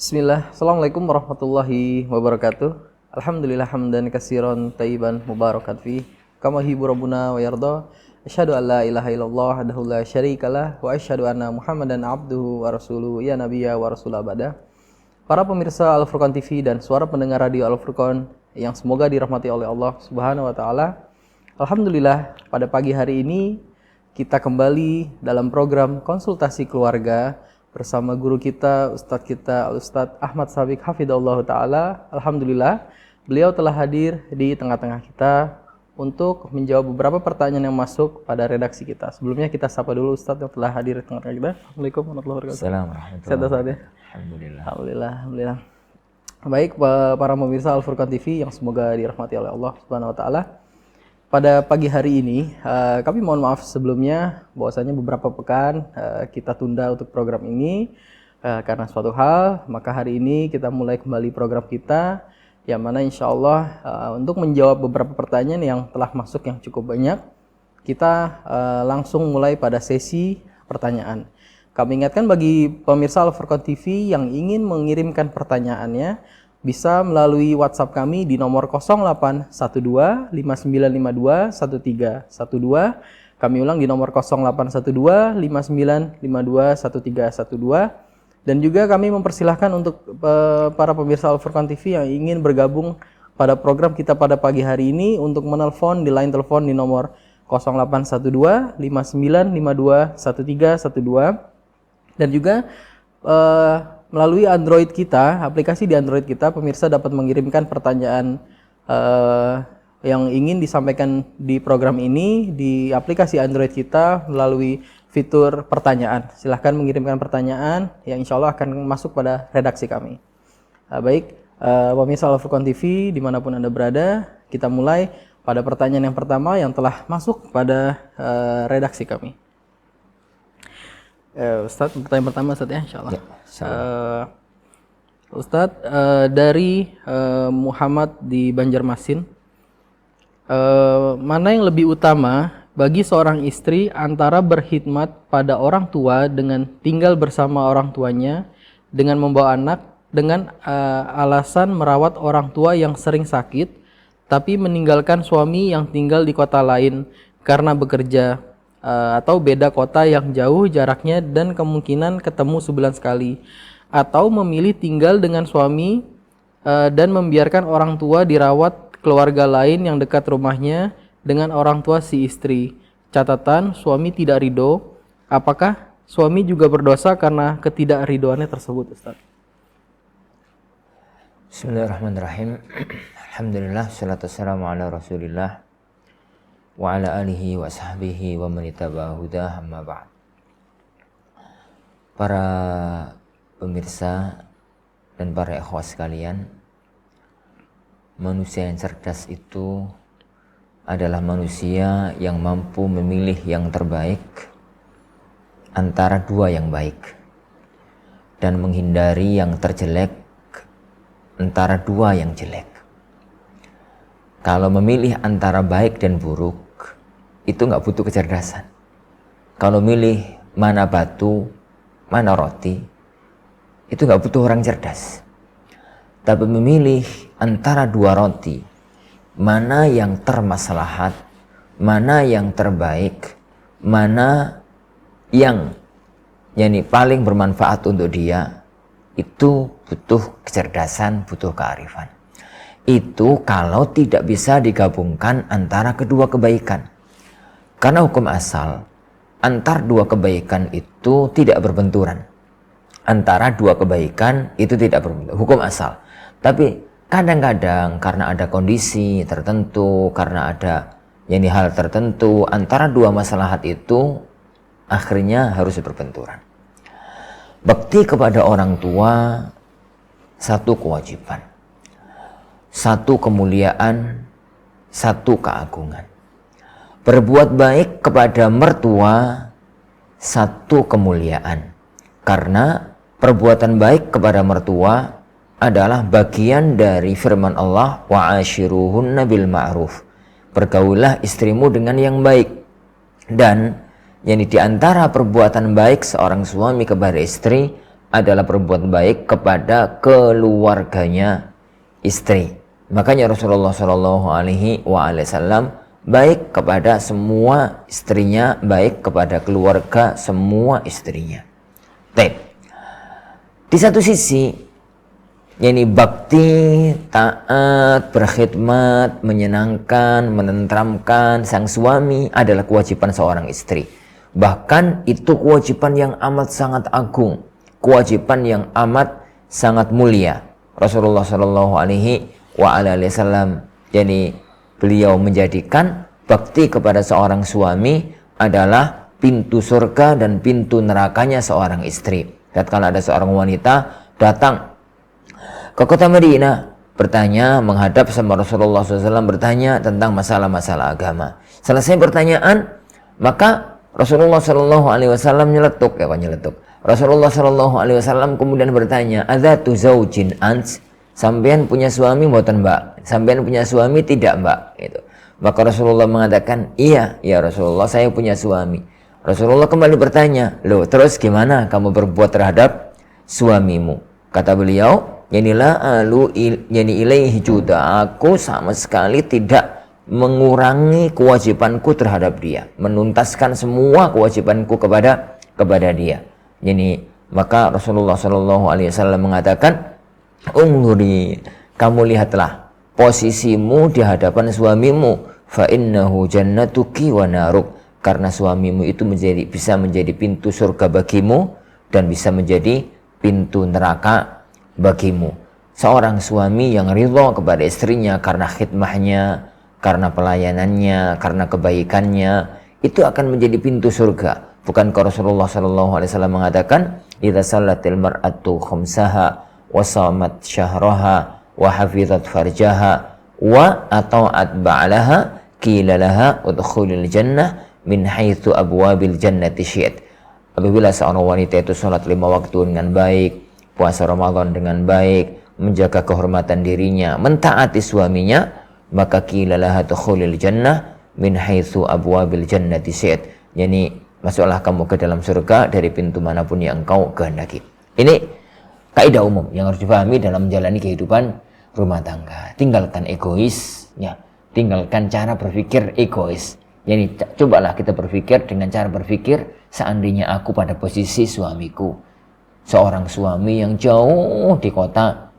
Bismillah, Assalamualaikum warahmatullahi wabarakatuh. Alhamdulillah hamdan katsiran thayyiban mubarakan fi kama yuhibbu rabbuna wa yarda. Asyhadu an la ilaha illallah wahdahu la syarikalah wa asyhadu anna Muhammadan abduhu wa rasuluhu ya nabiyya wa rasul abada. Para pemirsa Al Furqan TV dan suara pendengar radio Al Furqan yang semoga dirahmati oleh Allah Subhanahu wa taala. Alhamdulillah pada pagi hari ini kita kembali dalam program konsultasi keluarga bersama guru kita, Ustadz Ahmad Sabiq Hafidhahullah Ta'ala. Alhamdulillah, beliau telah hadir di tengah-tengah kita untuk menjawab beberapa pertanyaan yang masuk pada redaksi kita. Sebelumnya kita sapa dulu Ustadz yang telah hadir di tengah-tengah kita. Assalamualaikum warahmatullahi wabarakatuh. Assalamualaikum warahmatullahi wabarakatuh. Alhamdulillah. Baik, para pemirsa Al Furqan TV yang semoga dirahmati oleh Allah Subhanahu wa taala. Pada pagi hari ini, kami mohon maaf sebelumnya bahwasanya beberapa pekan kita tunda untuk program ini karena suatu hal. Maka hari ini kita mulai kembali program kita, yang mana insya Allah untuk menjawab beberapa pertanyaan yang telah masuk yang cukup banyak, kita langsung mulai pada sesi pertanyaan. Kami ingatkan bagi pemirsa Al Furqan TV yang ingin mengirimkan pertanyaannya, bisa melalui WhatsApp kami di nomor 0812 5952 1312. Kami ulang di nomor 0812 5952 1312. Dan juga kami mempersilahkan untuk para pemirsa Al Furqan TV yang ingin bergabung pada program kita pada pagi hari ini untuk menelpon di line telepon di nomor 0812 5952 1312. Dan juga melalui Android kita, aplikasi di Android kita, pemirsa dapat mengirimkan pertanyaan yang ingin disampaikan di program ini di aplikasi Android kita melalui fitur pertanyaan. Silahkan mengirimkan pertanyaan yang insya Allah akan masuk pada redaksi kami. Baik, pemirsa Al Furqan TV dimanapun Anda berada, kita mulai pada pertanyaan yang pertama yang telah masuk pada redaksi kami. Ustadz, pertanyaan pertama Ustadz ya, insya Allah. Ya, Ustadz, dari Muhammad di Banjarmasin, mana yang lebih utama bagi seorang istri antara berkhidmat pada orang tua dengan tinggal bersama orang tuanya, dengan membawa anak, dengan alasan merawat orang tua yang sering sakit, tapi meninggalkan suami yang tinggal di kota lain karena bekerja, atau beda kota yang jauh jaraknya dan kemungkinan ketemu sebulan sekali, atau memilih tinggal dengan suami dan membiarkan orang tua dirawat keluarga lain yang dekat rumahnya dengan orang tua si istri. Catatan, suami tidak ridho. Apakah suami juga berdosa karena ketidakridhoannya tersebut, Ustaz? Bismillahirrahmanirrahim. Alhamdulillah, salatu wassalamu ala Rasulillah wa ala alihi wa sahbihi wa man ittaba'a hudah, amma ba'd. Para pemirsa dan para ikhwah sekalian, manusia yang cerdas itu adalah manusia yang mampu memilih yang terbaik antara dua yang baik dan menghindari yang terjelek antara dua yang jelek. Kalau memilih antara baik dan buruk, itu nggak butuh kecerdasan. Kalau milih mana batu, mana roti, itu nggak butuh orang cerdas. Tapi memilih antara dua roti, mana yang termaslahat, mana yang terbaik, mana yang paling bermanfaat untuk dia, itu butuh kecerdasan, butuh kearifan. Itu kalau tidak bisa digabungkan antara kedua kebaikan. Karena hukum asal, antar dua kebaikan itu tidak berbenturan. Antara dua kebaikan itu tidak berbenturan, hukum asal. Tapi kadang-kadang karena ada kondisi tertentu, karena ada hal tertentu, antara dua maslahat itu akhirnya harus berbenturan. Bakti kepada orang tua satu kewajiban, satu kemuliaan, satu keagungan. Berbuat baik kepada mertua satu kemuliaan, karena perbuatan baik kepada mertua adalah bagian dari firman Allah, wa ashiruhunna bil ma'ruf. Bergaulah istrimu dengan yang baik. Dan di antara perbuatan baik seorang suami kepada istri adalah berbuat baik kepada keluarganya istri. Makanya Rasulullah Shallallahu Alaihi Wasallam baik kepada semua istrinya, baik kepada keluarga semua istrinya. Di satu sisi, yakni bakti, taat, berkhidmat, menyenangkan, menenteramkan sang suami adalah kewajiban seorang istri. Bahkan itu kewajiban yang amat sangat agung, kewajiban yang amat sangat mulia. Rasulullah Shallallahu Alaihi Wasallam, yakni beliau menjadikan bakti kepada seorang suami adalah pintu surga dan pintu nerakanya seorang istri. Tatkala ada seorang wanita datang ke kota Madinah, bertanya, menghadap sama Rasulullah SAW, bertanya tentang masalah-masalah agama. Selesai pertanyaan, maka Rasulullah SAW nyeletuk. Rasulullah SAW kemudian bertanya, "Adzatu zaujin ants?" Sampean punya suami mboten, Mbak? Sampean punya suami tidak, Mbak? Gitu. Maka Rasulullah mengatakan, "Iya, ya Rasulullah, saya punya suami." Rasulullah kembali bertanya, "Loh, terus gimana kamu berbuat terhadap suamimu?" Kata beliau, yani ilaihi juda, aku sama sekali tidak mengurangi kewajibanku terhadap dia, menuntaskan semua kewajibanku kepada dia. Yani maka Rasulullah Shallallahu Alaihi Wasallam mengatakan, "Ungguri, kamu lihatlah posisimu di hadapan suamimu, fa innahu jannatuki wa naruk." Karena suamimu itu bisa menjadi pintu surga bagimu dan bisa menjadi pintu neraka bagimu. Seorang suami yang ridho kepada istrinya karena khidmahnya, karena pelayanannya, karena kebaikannya, itu akan menjadi pintu surga. Bukankah Rasulullah SAW mengatakan, "Idza sallatil mar'atu khamsaha wa shamat syahraha wa hafizat farjaha wa ata'at ba'laha qila laha udkhulil jannah min haitsu abwabil jannati syi'at." Apabila seorang wanita itu sholat 5 waktu dengan baik, puasa Ramadan dengan baik, menjaga kehormatan dirinya, mentaati suaminya, maka qila laha udkhulil jannah min haitsu abwabil jannati syi'at. Yani masuklah kamu ke dalam surga dari pintu manapun yang engkau kehendaki. Ini kaidah umum yang harus dipahami dalam menjalani kehidupan rumah tangga. Tinggalkan egois, ya. Tinggalkan cara berpikir egois. Jadi cobalah kita berpikir dengan cara berpikir seandainya aku pada posisi suamiku. Seorang suami yang jauh di kota,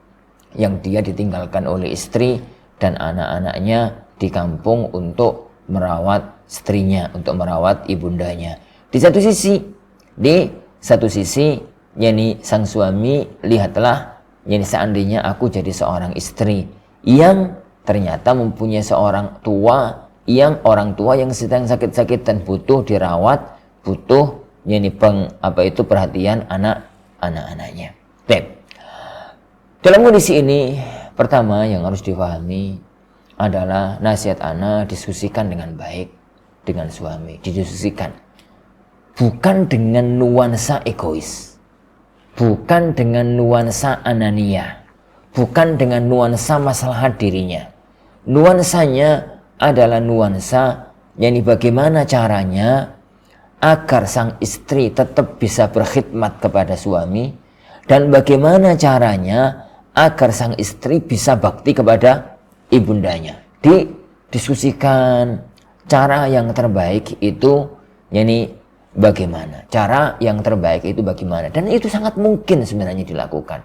yang dia ditinggalkan oleh istri dan anak-anaknya di kampung untuk merawat istrinya, untuk merawat ibundanya. Di satu sisi, yakni sang suami, lihatlah, yakni seandainya aku jadi seorang istri yang ternyata mempunyai seorang orang tua yang sedang sakit-sakit dan butuh dirawat, butuh yakni perhatian anak-anaknya. Dalam kondisi ini, pertama yang harus dipahami adalah nasihat ana diskusikan dengan baik dengan suami, didiskusikan bukan dengan nuansa egois, bukan dengan nuansa anania, bukan dengan nuansa maslahat dirinya. Nuansanya adalah nuansa yakni bagaimana caranya agar sang istri tetap bisa berkhidmat kepada suami, dan bagaimana caranya agar sang istri bisa bakti kepada ibundanya. Didiskusikan cara yang terbaik itu yakni bagaimana. Cara yang terbaik itu bagaimana. Dan itu sangat mungkin sebenarnya dilakukan.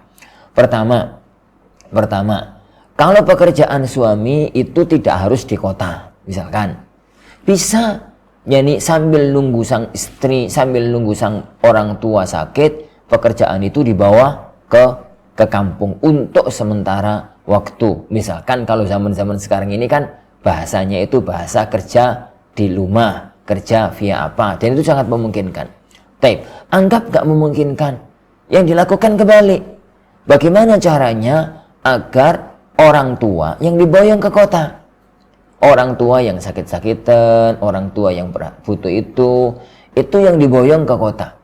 Pertama, kalau pekerjaan suami itu tidak harus di kota, misalkan, bisa yakni sambil nunggu sang istri, sambil nunggu sang orang tua sakit, pekerjaan itu dibawa ke kampung untuk sementara waktu. Misalkan kalau zaman-zaman sekarang ini kan bahasanya itu bahasa kerja di rumah, kerja via apa, dan itu sangat memungkinkan. Anggap gak memungkinkan, yang dilakukan kebalik. Bagaimana caranya agar orang tua yang diboyong ke kota, orang tua yang sakit-sakitan, orang tua yang butuh itu yang diboyong ke kota.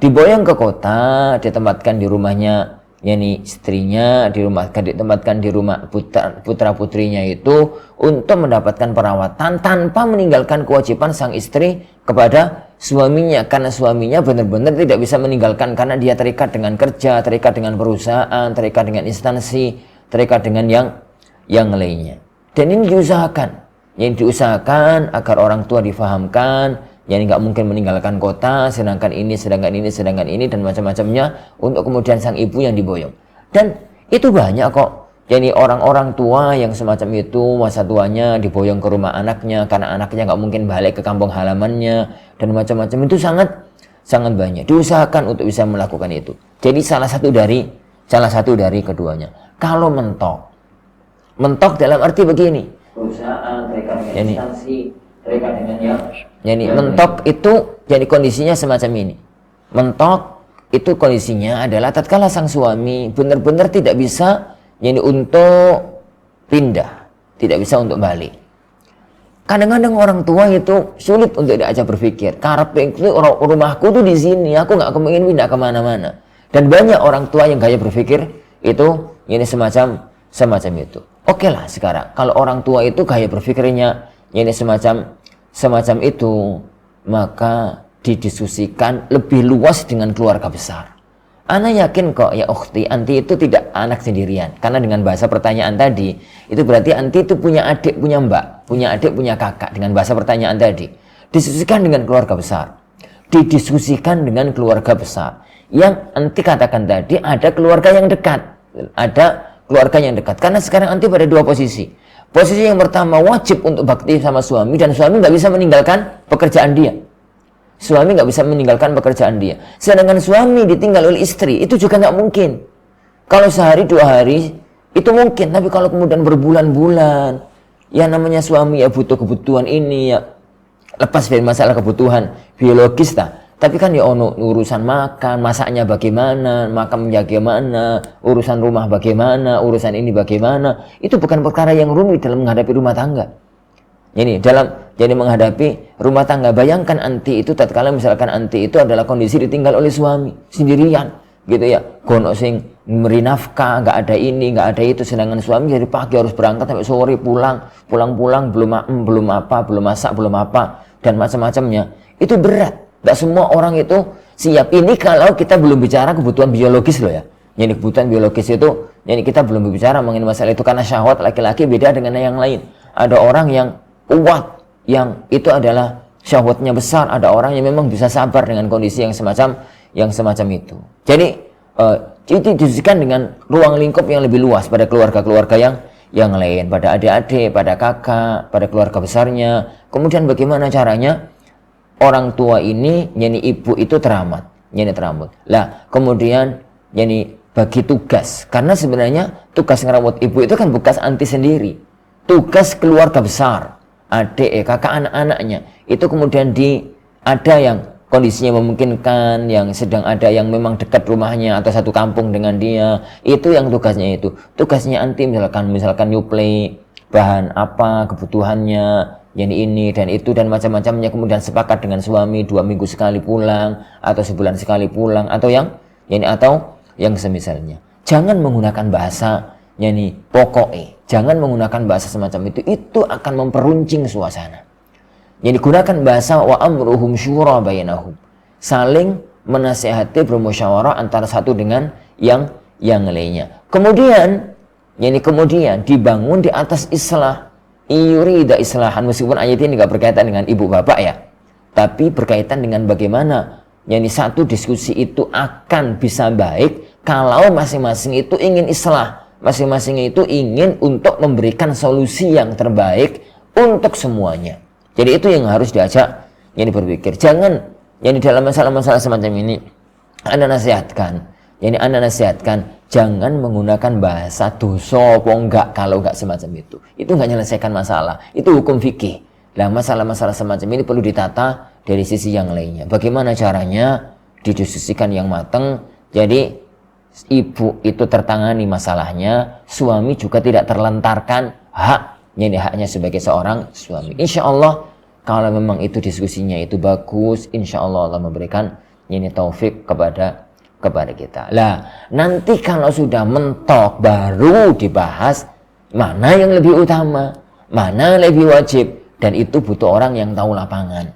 Diboyong ke kota, ditempatkan di rumahnya istrinya ditempatkan di rumah putra putrinya itu untuk mendapatkan perawatan tanpa meninggalkan kewajiban sang istri kepada suaminya, karena suaminya benar-benar tidak bisa meninggalkan karena dia terikat dengan kerja, terikat dengan perusahaan, terikat dengan instansi, terikat dengan yang lainnya. Dan ini diusahakan agar orang tua difahamkan, nggak mungkin meninggalkan kota, sedangkan ini dan macam-macamnya, untuk kemudian sang ibu yang diboyong. Dan itu banyak kok. Jadi orang-orang tua yang semacam itu, masa tuanya diboyong ke rumah anaknya karena anaknya nggak mungkin balik ke kampung halamannya dan macam-macam, itu sangat banyak. Diusahakan untuk bisa melakukan itu. Jadi salah satu dari keduanya. Kalau mentok dalam arti begini, perusahaan terikat dengan instansi, terikat dengan mentok itu jadi kondisinya semacam ini. Mentok itu kondisinya adalah tatkala sang suami benar-benar tidak bisa untuk pindah, tidak bisa untuk balik. Kadang-kadang orang tua itu sulit untuk diajak berpikir. Karep itu rumahku tuh di sini, aku nggak kepengin pindah kemana-mana. Dan banyak orang tua yang gaya berpikir itu semacam itu. Oke lah sekarang kalau orang tua itu gaya berpikirnya semacam itu, maka didiskusikan lebih luas dengan keluarga besar. Ana yakin kok ya ukhti, anti itu tidak anak sendirian. Karena dengan bahasa pertanyaan tadi, itu berarti anti itu punya adik, punya mbak, punya adik, punya kakak. Dengan bahasa pertanyaan tadi, diskusikan dengan keluarga besar. Didiskusikan dengan keluarga besar. Yang anti katakan tadi, ada keluarga yang dekat. Ada keluarga yang dekat. Karena sekarang anti pada dua posisi. Posisi yang pertama, wajib untuk bakti sama suami, dan suami nggak bisa meninggalkan pekerjaan dia. Suami nggak bisa meninggalkan pekerjaan dia. Sedangkan suami ditinggal oleh istri, itu juga nggak mungkin. Kalau sehari 2 hari, itu mungkin. Tapi kalau kemudian berbulan-bulan, ya namanya suami ya butuh kebutuhan ini, ya lepas dari masalah kebutuhan biologis tapi kan ya ono urusan makan, masaknya bagaimana, makan bagaimana, urusan rumah bagaimana, urusan ini bagaimana. Itu bukan perkara yang rumit dalam menghadapi rumah tangga. Jadi menghadapi rumah tangga, bayangkan anti itu tatkala misalkan anti itu adalah kondisi ditinggal oleh suami sendirian, gitu ya. Gonok sing memberi nafkah, nggak ada ini, nggak ada itu, sedangkan suami dari pagi harus berangkat sampai sore pulang belum masak, belum apa dan macam-macamnya. Itu berat. Tidak semua orang itu siap. Ini kalau kita belum bicara kebutuhan biologis loh ya. Jadi kebutuhan biologis itu, jadi kita belum berbicara mengenai masalah itu, karena syahwat laki-laki beda dengan yang lain. Ada orang yang kuat, yang itu adalah syahwatnya besar. Ada orang yang memang bisa sabar dengan kondisi yang semacam itu. Jadi itu didiskusikan dengan ruang lingkup yang lebih luas pada keluarga-keluarga yang lain, pada adik-adik, pada kakak, pada keluarga besarnya. Kemudian bagaimana caranya orang tua ini, ibu itu teramat. Lah, kemudian bagi tugas. Karena sebenarnya tugas ngerawat ibu itu kan bukan anti sendiri. Tugas keluarga besar, adik, kakak, anak-anaknya. Itu kemudian ada yang kondisinya memungkinkan, yang sedang ada yang memang dekat rumahnya atau satu kampung dengan dia. Itu yang tugasnya itu. Tugasnya anti misalkan nyuplai bahan apa, kebutuhannya, ini dan itu dan macam-macamnya, kemudian sepakat dengan suami 2 minggu sekali pulang atau sebulan sekali pulang atau yang semisalnya. Jangan menggunakan bahasa pokoknya, jangan menggunakan bahasa semacam itu akan memperuncing suasana. Gunakan bahasa wa amruhum syura bainahum, saling menasihati, bermusyawarah antara satu dengan yang lainnya. Kemudian dibangun di atas islah. Yurida islahan, meskipun ayat ini nggak berkaitan dengan ibu bapak ya, tapi berkaitan dengan bagaimana satu diskusi itu akan bisa baik kalau masing-masing itu ingin islah, masing-masing itu ingin untuk memberikan solusi yang terbaik untuk semuanya. Jadi itu yang harus diajak berpikir. Jangan dalam masalah-masalah semacam ini Anda nasihatkan, jangan menggunakan bahasa dosa apa enggak kalau enggak semacam itu. Itu enggak menyelesaikan masalah. Itu hukum fikih. Nah, masalah-masalah semacam ini perlu ditata dari sisi yang lainnya. Bagaimana caranya didiskusikan yang matang. Jadi ibu itu tertangani masalahnya, suami juga tidak terlentarkan haknya sebagai seorang suami. Insya Allah kalau memang itu diskusinya itu bagus, insya Allah Allah memberikan taufik kepada kepada kita. Lah, nanti kalau sudah mentok baru dibahas mana yang lebih utama, mana yang lebih wajib, dan itu butuh orang yang tahu lapangan.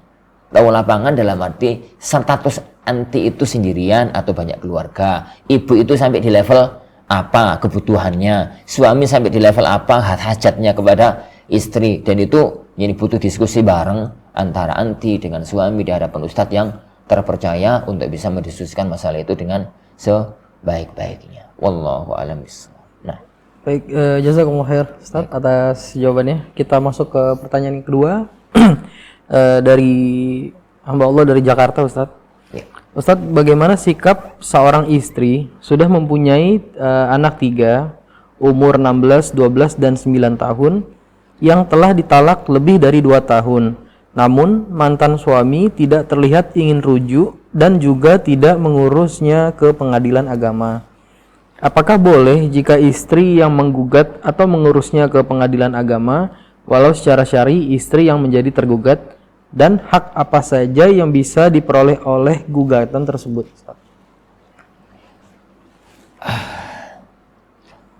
Tahu lapangan dalam arti status anti itu sendirian atau banyak keluarga. Ibu itu sampai di level apa kebutuhannya, suami sampai di level apa hajatnya kepada istri, dan itu ini butuh diskusi bareng antara anti dengan suami di hadapan ustadz yang terpercaya untuk bisa mendiskusikan masalah itu dengan sebaik-baiknya. Wallahu a'lam bishawab. Nah, Baik, jazakumullah khair Ustaz atas jawabannya. Kita masuk ke pertanyaan yang kedua dari hamba Allah dari Jakarta, Ustaz. ya. Ustaz, bagaimana sikap seorang istri sudah mempunyai anak 3, umur 16, 12, dan 9 tahun, yang telah ditalak lebih dari 2 tahun. Namun, mantan suami tidak terlihat ingin rujuk dan juga tidak mengurusnya ke pengadilan agama. Apakah boleh jika istri yang menggugat atau mengurusnya ke pengadilan agama, walau secara syar'i istri yang menjadi tergugat, dan hak apa saja yang bisa diperoleh oleh gugatan tersebut?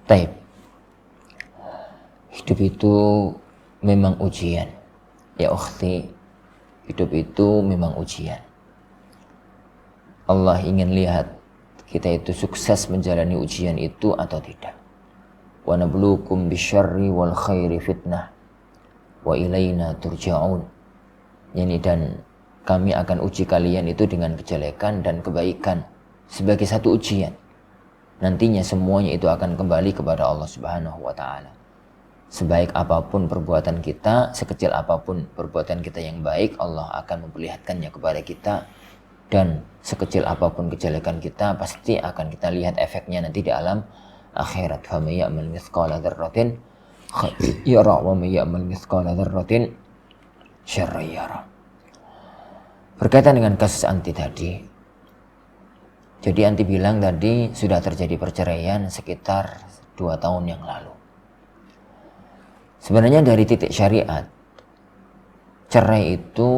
Taib. Hidup itu memang ujian. Ya ukhti, hidup itu memang ujian. Allah ingin lihat kita itu sukses menjalani ujian itu atau tidak. Wa nabluukum bisyarri wal khairi fitnah wa ilaina turja'un. Dan kami akan uji kalian itu dengan kejelekan dan kebaikan sebagai satu ujian. Nantinya semuanya itu akan kembali kepada Allah Subhanahu wa taala. Sebaik apapun perbuatan kita, sekecil apapun perbuatan kita yang baik, Allah akan memperlihatkannya kepada kita. Dan sekecil apapun kejelekan kita, pasti akan kita lihat efeknya nanti di alam akhirat. Wa may ya'mal mithqala dzarratin khairan yara wa may ya'mal mithqala dzarratin syarran yara. Berkaitan dengan kasus anti tadi, jadi anti bilang tadi sudah terjadi perceraian sekitar 2 tahun yang lalu. Sebenarnya dari titik syariat, cerai itu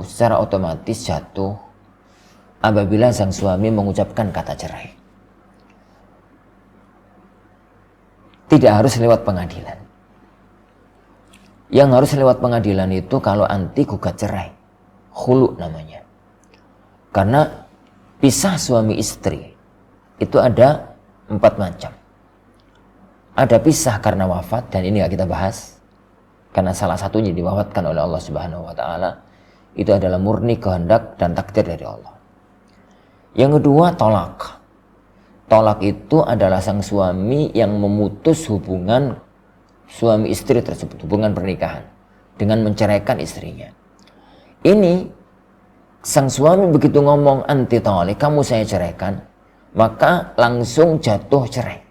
secara otomatis jatuh apabila sang suami mengucapkan kata cerai. Tidak harus lewat pengadilan. Yang harus lewat pengadilan itu kalau anti gugat cerai, khulu namanya. Karena pisah suami istri itu ada 4 macam. Ada pisah karena wafat, dan ini gak kita bahas karena salah satunya diwafatkan oleh Allah Subhanahu wa taala. Itu adalah murni kehendak dan takdir dari Allah. Yang kedua, tolak. Tolak itu adalah sang suami yang memutus hubungan suami istri tersebut, hubungan pernikahan, dengan menceraikan istrinya. Ini sang suami begitu ngomong anti talik, kamu saya ceraikan, maka langsung jatuh cerai.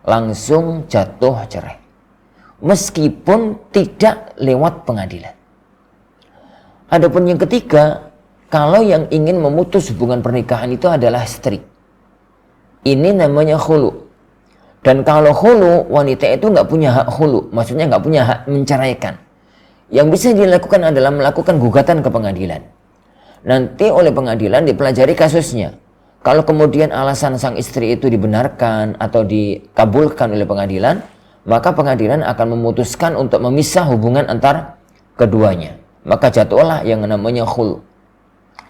Langsung jatuh cerai. Meskipun tidak lewat pengadilan. Adapun yang ketiga, kalau yang ingin memutus hubungan pernikahan itu adalah istri. Ini namanya khulu. Dan kalau khulu, wanita itu nggak punya hak khulu. Maksudnya nggak punya hak menceraikan. Yang bisa dilakukan adalah melakukan gugatan ke pengadilan. Nanti oleh pengadilan dipelajari kasusnya. Kalau kemudian alasan sang istri itu dibenarkan atau dikabulkan oleh pengadilan, maka pengadilan akan memutuskan untuk memisah hubungan antar keduanya. Maka jatuhlah yang namanya khulu.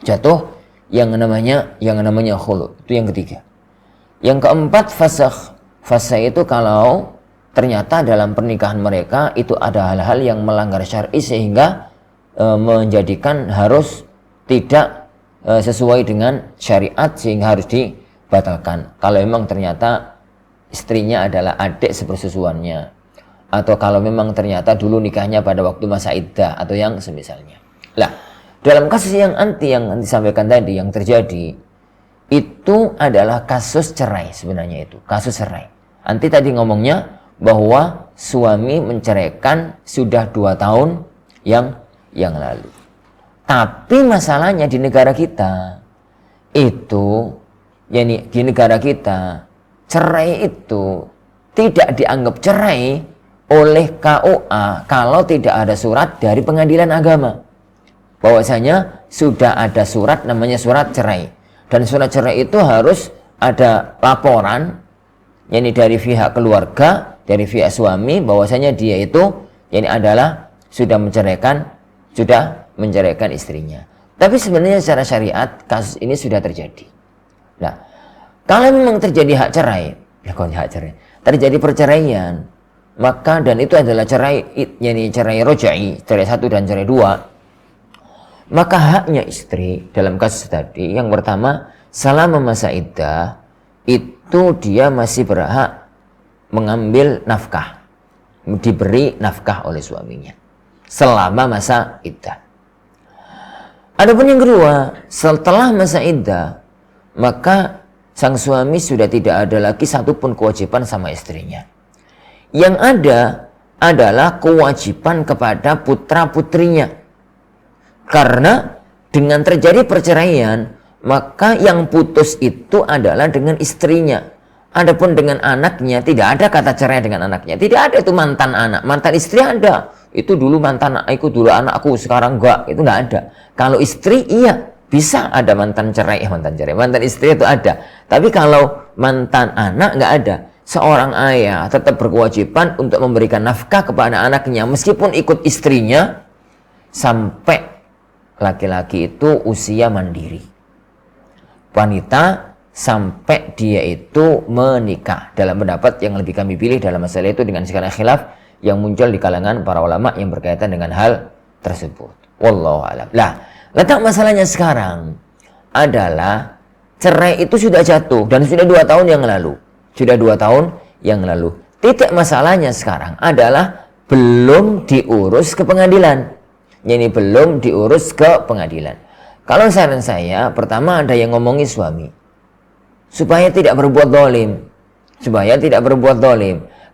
Jatuh yang namanya khulu. Itu yang ketiga. Yang keempat, fasakh. Fasakh itu kalau ternyata dalam pernikahan mereka itu ada hal-hal yang melanggar syar'i sehingga menjadikan harus tidak sesuai dengan syariat sehingga harus dibatalkan. Kalau memang ternyata istrinya adalah adik sepersusuannya, atau kalau memang ternyata dulu nikahnya pada waktu masa iddah atau yang semisalnya. Lah, dalam kasus yang disampaikan tadi yang terjadi itu adalah kasus cerai sebenarnya, itu kasus cerai. Anti tadi ngomongnya bahwa suami menceraikan sudah 2 tahun yang lalu. Tapi masalahnya di negara kita itu, di negara kita cerai itu tidak dianggap cerai oleh KUA kalau tidak ada surat dari pengadilan agama. bahwasanya sudah ada surat namanya surat cerai, dan surat cerai itu harus ada laporan yakni dari pihak keluarga, dari pihak suami, bahwasanya dia itu yakni adalah sudah menceraikan istrinya. Tapi sebenarnya secara syariat kasus ini sudah terjadi. Nah, kalau memang terjadi hak cerai, terjadi perceraian, maka dan itu adalah cerai, yakni cerai roja'i, cerai 1 dan cerai 2, maka haknya istri dalam kasus tadi yang pertama, selama masa iddah itu dia masih berhak mengambil nafkah, diberi nafkah oleh suaminya selama masa iddah. Adapun yang kedua, setelah masa iddah, maka sang suami sudah tidak ada lagi satupun kewajiban sama istrinya. Yang ada adalah kewajiban kepada putra-putrinya. Karena dengan terjadi perceraian, maka yang putus itu adalah dengan istrinya. Adapun dengan anaknya, tidak ada kata cerai dengan anaknya. Tidak ada itu mantan anak. Mantan istri ada. Itu dulu mantan aku, dulu anakku, sekarang enggak. Itu enggak ada. Kalau istri, iya. Bisa ada mantan cerai. Mantan istri itu ada. Tapi kalau mantan anak enggak ada. Seorang ayah tetap berkewajiban untuk memberikan nafkah kepada anaknya. Meskipun ikut istrinya. Sampai laki-laki itu usia mandiri. Wanita sampai dia itu menikah. Dalam pendapat yang lebih kami pilih dalam masalah itu dengan segala khilaf yang muncul di kalangan para ulama yang berkaitan dengan hal tersebut. Wallahu a'lam. Lah, letak masalahnya sekarang adalah cerai itu sudah jatuh dan sudah 2 tahun yang lalu. Sudah 2 tahun yang lalu. Titik masalahnya sekarang adalah belum diurus ke pengadilan. Ini belum diurus ke pengadilan. Kalau saran saya, pertama ada yang ngomongi suami supaya tidak berbuat zalim.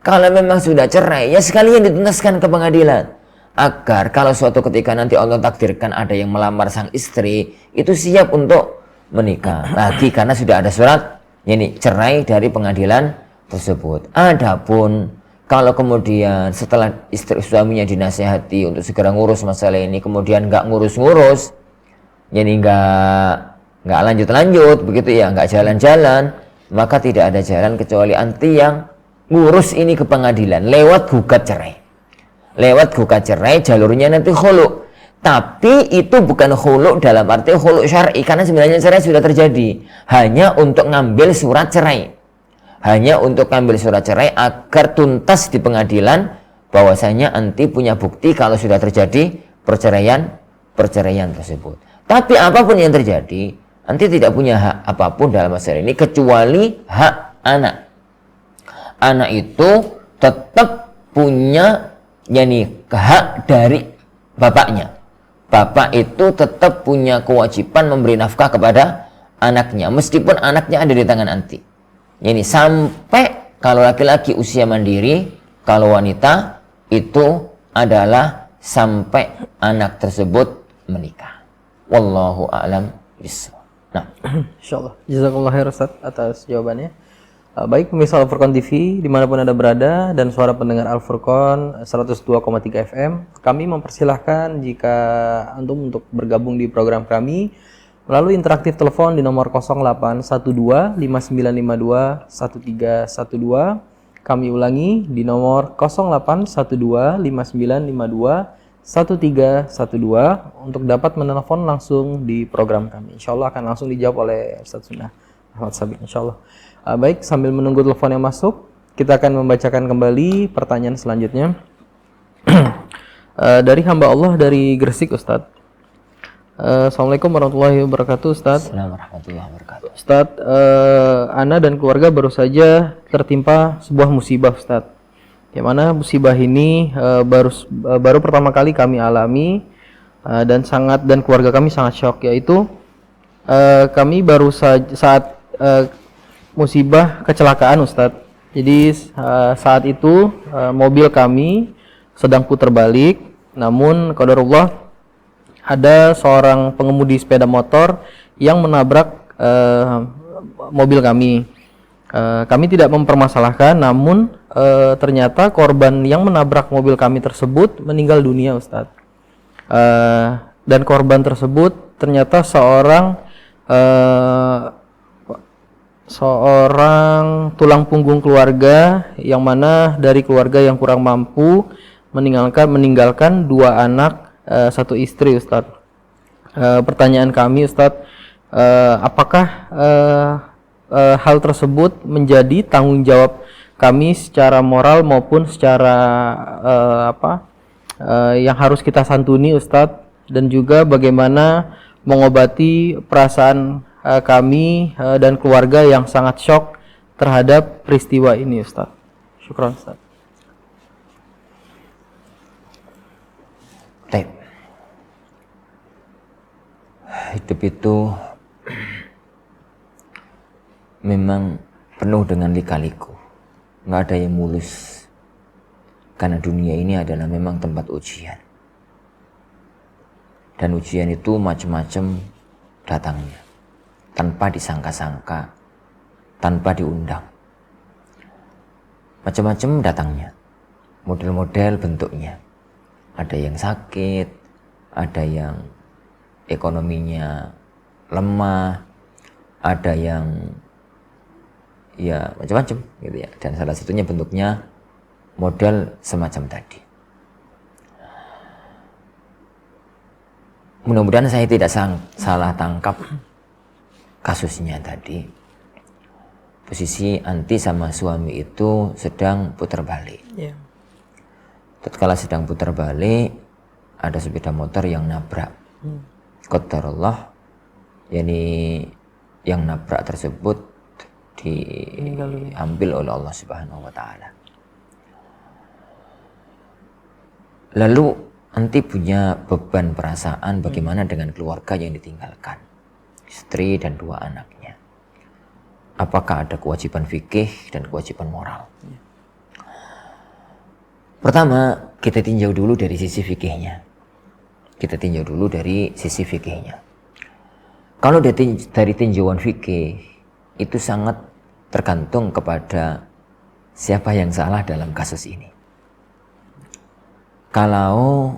Kalau memang sudah cerai, ya sekalian dituntaskan ke pengadilan. Agar kalau suatu ketika nanti Allah takdirkan ada yang melamar sang istri, itu siap untuk menikah lagi karena sudah ada surat ini cerai dari pengadilan tersebut. Adapun kalau kemudian setelah istri suaminya dinasihati untuk segera ngurus masalah ini, kemudian nggak ngurus-ngurus, jadi nggak lanjut-lanjut begitu ya, nggak jalan-jalan, maka tidak ada jalan kecuali anti yang ngurus ini ke pengadilan lewat gugat cerai. Jalurnya nanti khulu. Tapi itu bukan khulu dalam arti khulu syar'i, karena sebenarnya cerai sudah terjadi. Hanya untuk ngambil surat cerai. Agar tuntas di pengadilan bahwasanya anti punya bukti kalau sudah terjadi perceraian tersebut. Tapi apapun yang terjadi, anti tidak punya hak apapun dalam masalah ini kecuali hak anak. Anak itu tetap punya hak dari bapaknya. Bapak itu tetap punya kewajiban memberi nafkah kepada anaknya meskipun anaknya ada di tangan anti. Sampai kalau laki-laki usia mandiri, kalau wanita itu adalah sampai anak tersebut menikah. Wallahu a'lam bishawab. Nah, insyaallah. Jazakallah khair Ustaz atas jawabannya. Baik pemirsa Al-Furqan TV dimanapun Anda berada dan suara pendengar Al-Furqan 102,3 FM, kami mempersilahkan jika antum untuk bergabung di program kami melalui interaktif telepon di nomor 0812 5952 1312. Kami ulangi di nomor 0812 5952 1312 untuk dapat menelpon langsung di program kami. Insyaallah akan langsung dijawab oleh Ustaz Sunnah Ahmad Sabik, insyaallah. Baik, sambil menunggu telepon yang masuk, kita akan membacakan kembali pertanyaan selanjutnya. Dari hamba Allah dari Gresik, Ustaz. Assalamualaikum warahmatullahi wabarakatuh, Ustaz. Assalamualaikum warahmatullahi wabarakatuh. Ustaz, Ana dan keluarga baru saja tertimpa sebuah musibah, Ustaz. Yang mana musibah ini baru pertama kali kami alami dan keluarga kami sangat syok, yaitu kami baru saat musibah kecelakaan, Ustadz. Jadi saat itu mobil kami sedang putar balik, namun qadarullah ada seorang pengemudi sepeda motor yang menabrak mobil kami. Kami tidak mempermasalahkan, namun ternyata korban yang menabrak mobil kami tersebut meninggal dunia, Ustadz. dan korban tersebut ternyata seorang tulang punggung keluarga, yang mana dari keluarga yang kurang mampu meninggalkan 2 anak, 1 istri, Ustadz. Pertanyaan kami, Ustadz, apakah hal tersebut menjadi tanggung jawab kami secara moral maupun secara yang harus kita santuni, Ustadz, dan juga bagaimana mengobati perasaan kami dan keluarga yang sangat syok terhadap peristiwa ini, Ustadz. Syukran, Ustadz. Baik. Hidup itu memang penuh dengan lika-liku, nggak ada yang mulus, karena dunia ini adalah memang tempat ujian, dan ujian itu macam-macam datangnya, tanpa disangka-sangka, tanpa diundang, macam-macam datangnya, model-model bentuknya, ada yang sakit, ada yang ekonominya lemah, ada yang ya macam-macam gitu ya, dan salah satunya bentuknya model semacam tadi. Mudah-mudahan saya tidak salah tangkap kasusnya tadi. Posisi Anti sama suami itu sedang putar balik. Yeah. Tatkala sedang putar balik, ada sepeda motor yang nabrak. Qadarullah, yakni yang nabrak tersebut diambil oleh Allah Subhanahu wa taala. Lalu Anti punya beban perasaan bagaimana dengan keluarga yang ditinggalkan, istri dan 2 anaknya. Apakah ada kewajiban fikih dan kewajiban moral? Pertama, kita tinjau dulu dari sisi fikihnya. Kalau dari tinjauan fikih, itu sangat tergantung kepada siapa yang salah dalam kasus ini. Kalau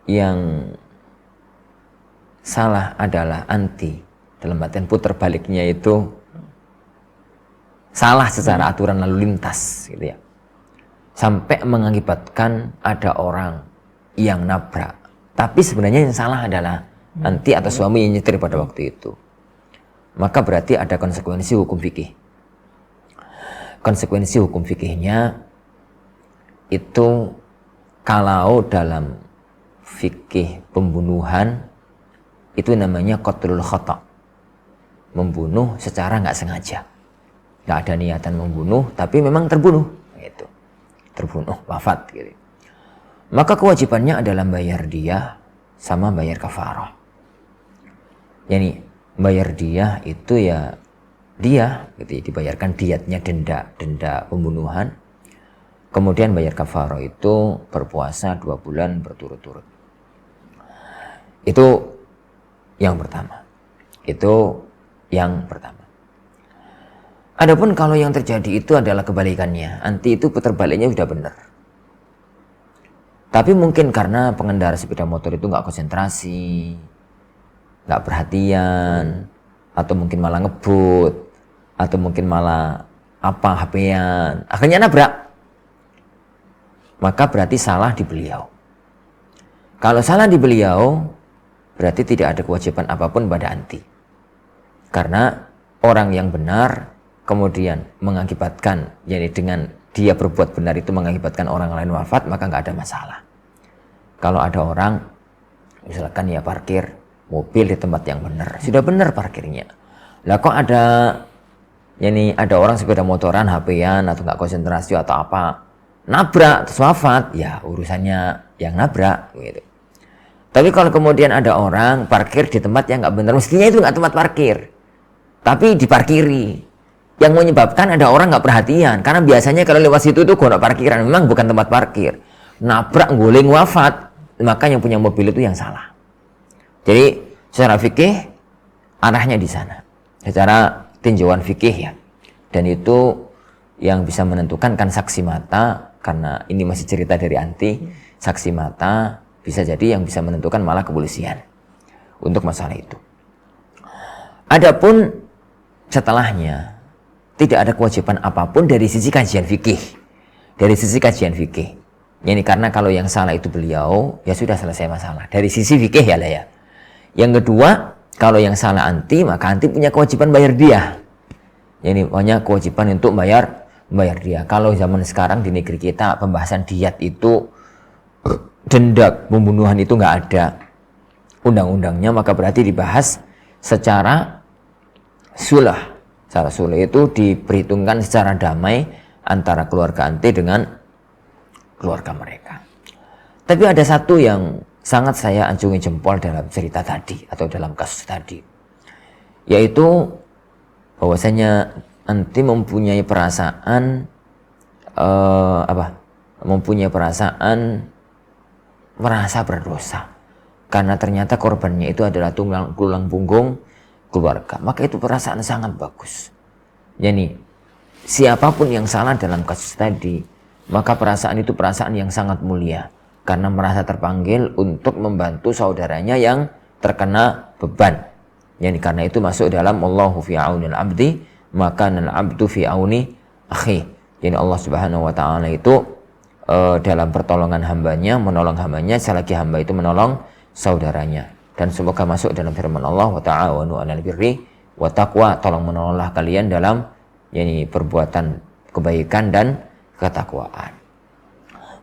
yang salah adalah Anti, dalam artian putar baliknya itu salah secara aturan lalu lintas gitu ya, sampai mengakibatkan ada orang yang nabrak, tapi sebenarnya yang salah adalah Anti atau suami yang nyetir pada waktu itu, maka berarti ada konsekuensi hukum fikih. Konsekuensi hukum fikihnya itu, kalau dalam fikih pembunuhan itu namanya qatlul khata', membunuh secara nggak sengaja, nggak ada niatan membunuh tapi memang terbunuh, gitu. Terbunuh, wafat gitu. Maka kewajibannya adalah bayar diyah sama bayar kafarah. Yani bayar diyah itu ya diyah gitu, dibayarkan diyatnya denda pembunuhan. Kemudian bayar kafarah itu berpuasa 2 bulan berturut-turut. Itu yang pertama. Adapun kalau yang terjadi itu adalah kebalikannya, Anti itu putar baliknya sudah benar. Tapi mungkin karena pengendara sepeda motor itu nggak konsentrasi, nggak perhatian, atau mungkin malah ngebut, atau mungkin malah HP-an, akhirnya nabrak. Maka berarti salah di beliau. Kalau salah di beliau, berarti tidak ada kewajiban apapun pada Anti. Karena orang yang benar kemudian mengakibatkan, jadi dengan dia berbuat benar itu mengakibatkan orang lain wafat, maka nggak ada masalah. Kalau ada orang, misalkan ya parkir mobil di tempat yang benar, sudah benar parkirnya. Lah kok ada orang sepeda motoran, HP-an atau nggak konsentrasi atau apa, nabrak terus wafat, ya urusannya yang nabrak gitu. Tapi kalau kemudian ada orang parkir di tempat yang nggak benar, mestinya itu nggak tempat parkir, tapi diparkiri, yang menyebabkan ada orang nggak perhatian, karena biasanya kalau lewat situ tuh gondok parkiran, memang bukan tempat parkir, nabrak guling wafat, maka yang punya mobil itu yang salah. Jadi secara fikih arahnya di sana, secara tinjauan fikih ya, dan itu yang bisa menentukan kan saksi mata. Karena ini masih cerita dari Anti, saksi mata Bisa jadi yang bisa menentukan malah kepolisian untuk masalah itu. Adapun setelahnya tidak ada kewajiban apapun dari sisi kajian fikih. Dari sisi kajian fikih. Ini karena kalau yang salah itu beliau, ya sudah selesai masalah. Dari sisi fikih ya lah ya. Yang kedua, kalau yang salah anti, maka anti punya kewajiban bayar dia. Ini punya kewajiban untuk bayar dia. Kalau zaman sekarang di negeri kita pembahasan diat itu denda pembunuhan itu nggak ada undang-undangnya, maka berarti dibahas secara sulah. Secara sulah itu diperhitungkan secara damai antara keluarga anti dengan keluarga mereka. Tapi ada satu yang sangat saya acungi jempol dalam cerita tadi atau dalam kasus tadi, yaitu bahwasanya anti mempunyai perasaan mempunyai perasaan merasa berdosa karena ternyata korbannya itu adalah tulang punggung keluarga. Maka itu perasaan sangat bagus. Jadi siapapun yang salah dalam kasus tadi, maka perasaan itu perasaan yang sangat mulia karena merasa terpanggil untuk membantu saudaranya yang terkena beban. Yani karena itu masuk dalam Allahu fi aunil abdi maka al abdu fi auni akhi. Jadi Allah Subhanahu wa taala itu dalam pertolongan hambanya, menolong hambanya selagi hamba itu menolong saudaranya. Dan semoga masuk dalam firman Allah, wa ta'awanu 'alal birri wa taqwa, tolong menolonglah kalian dalam yani perbuatan kebaikan dan ketakwaan.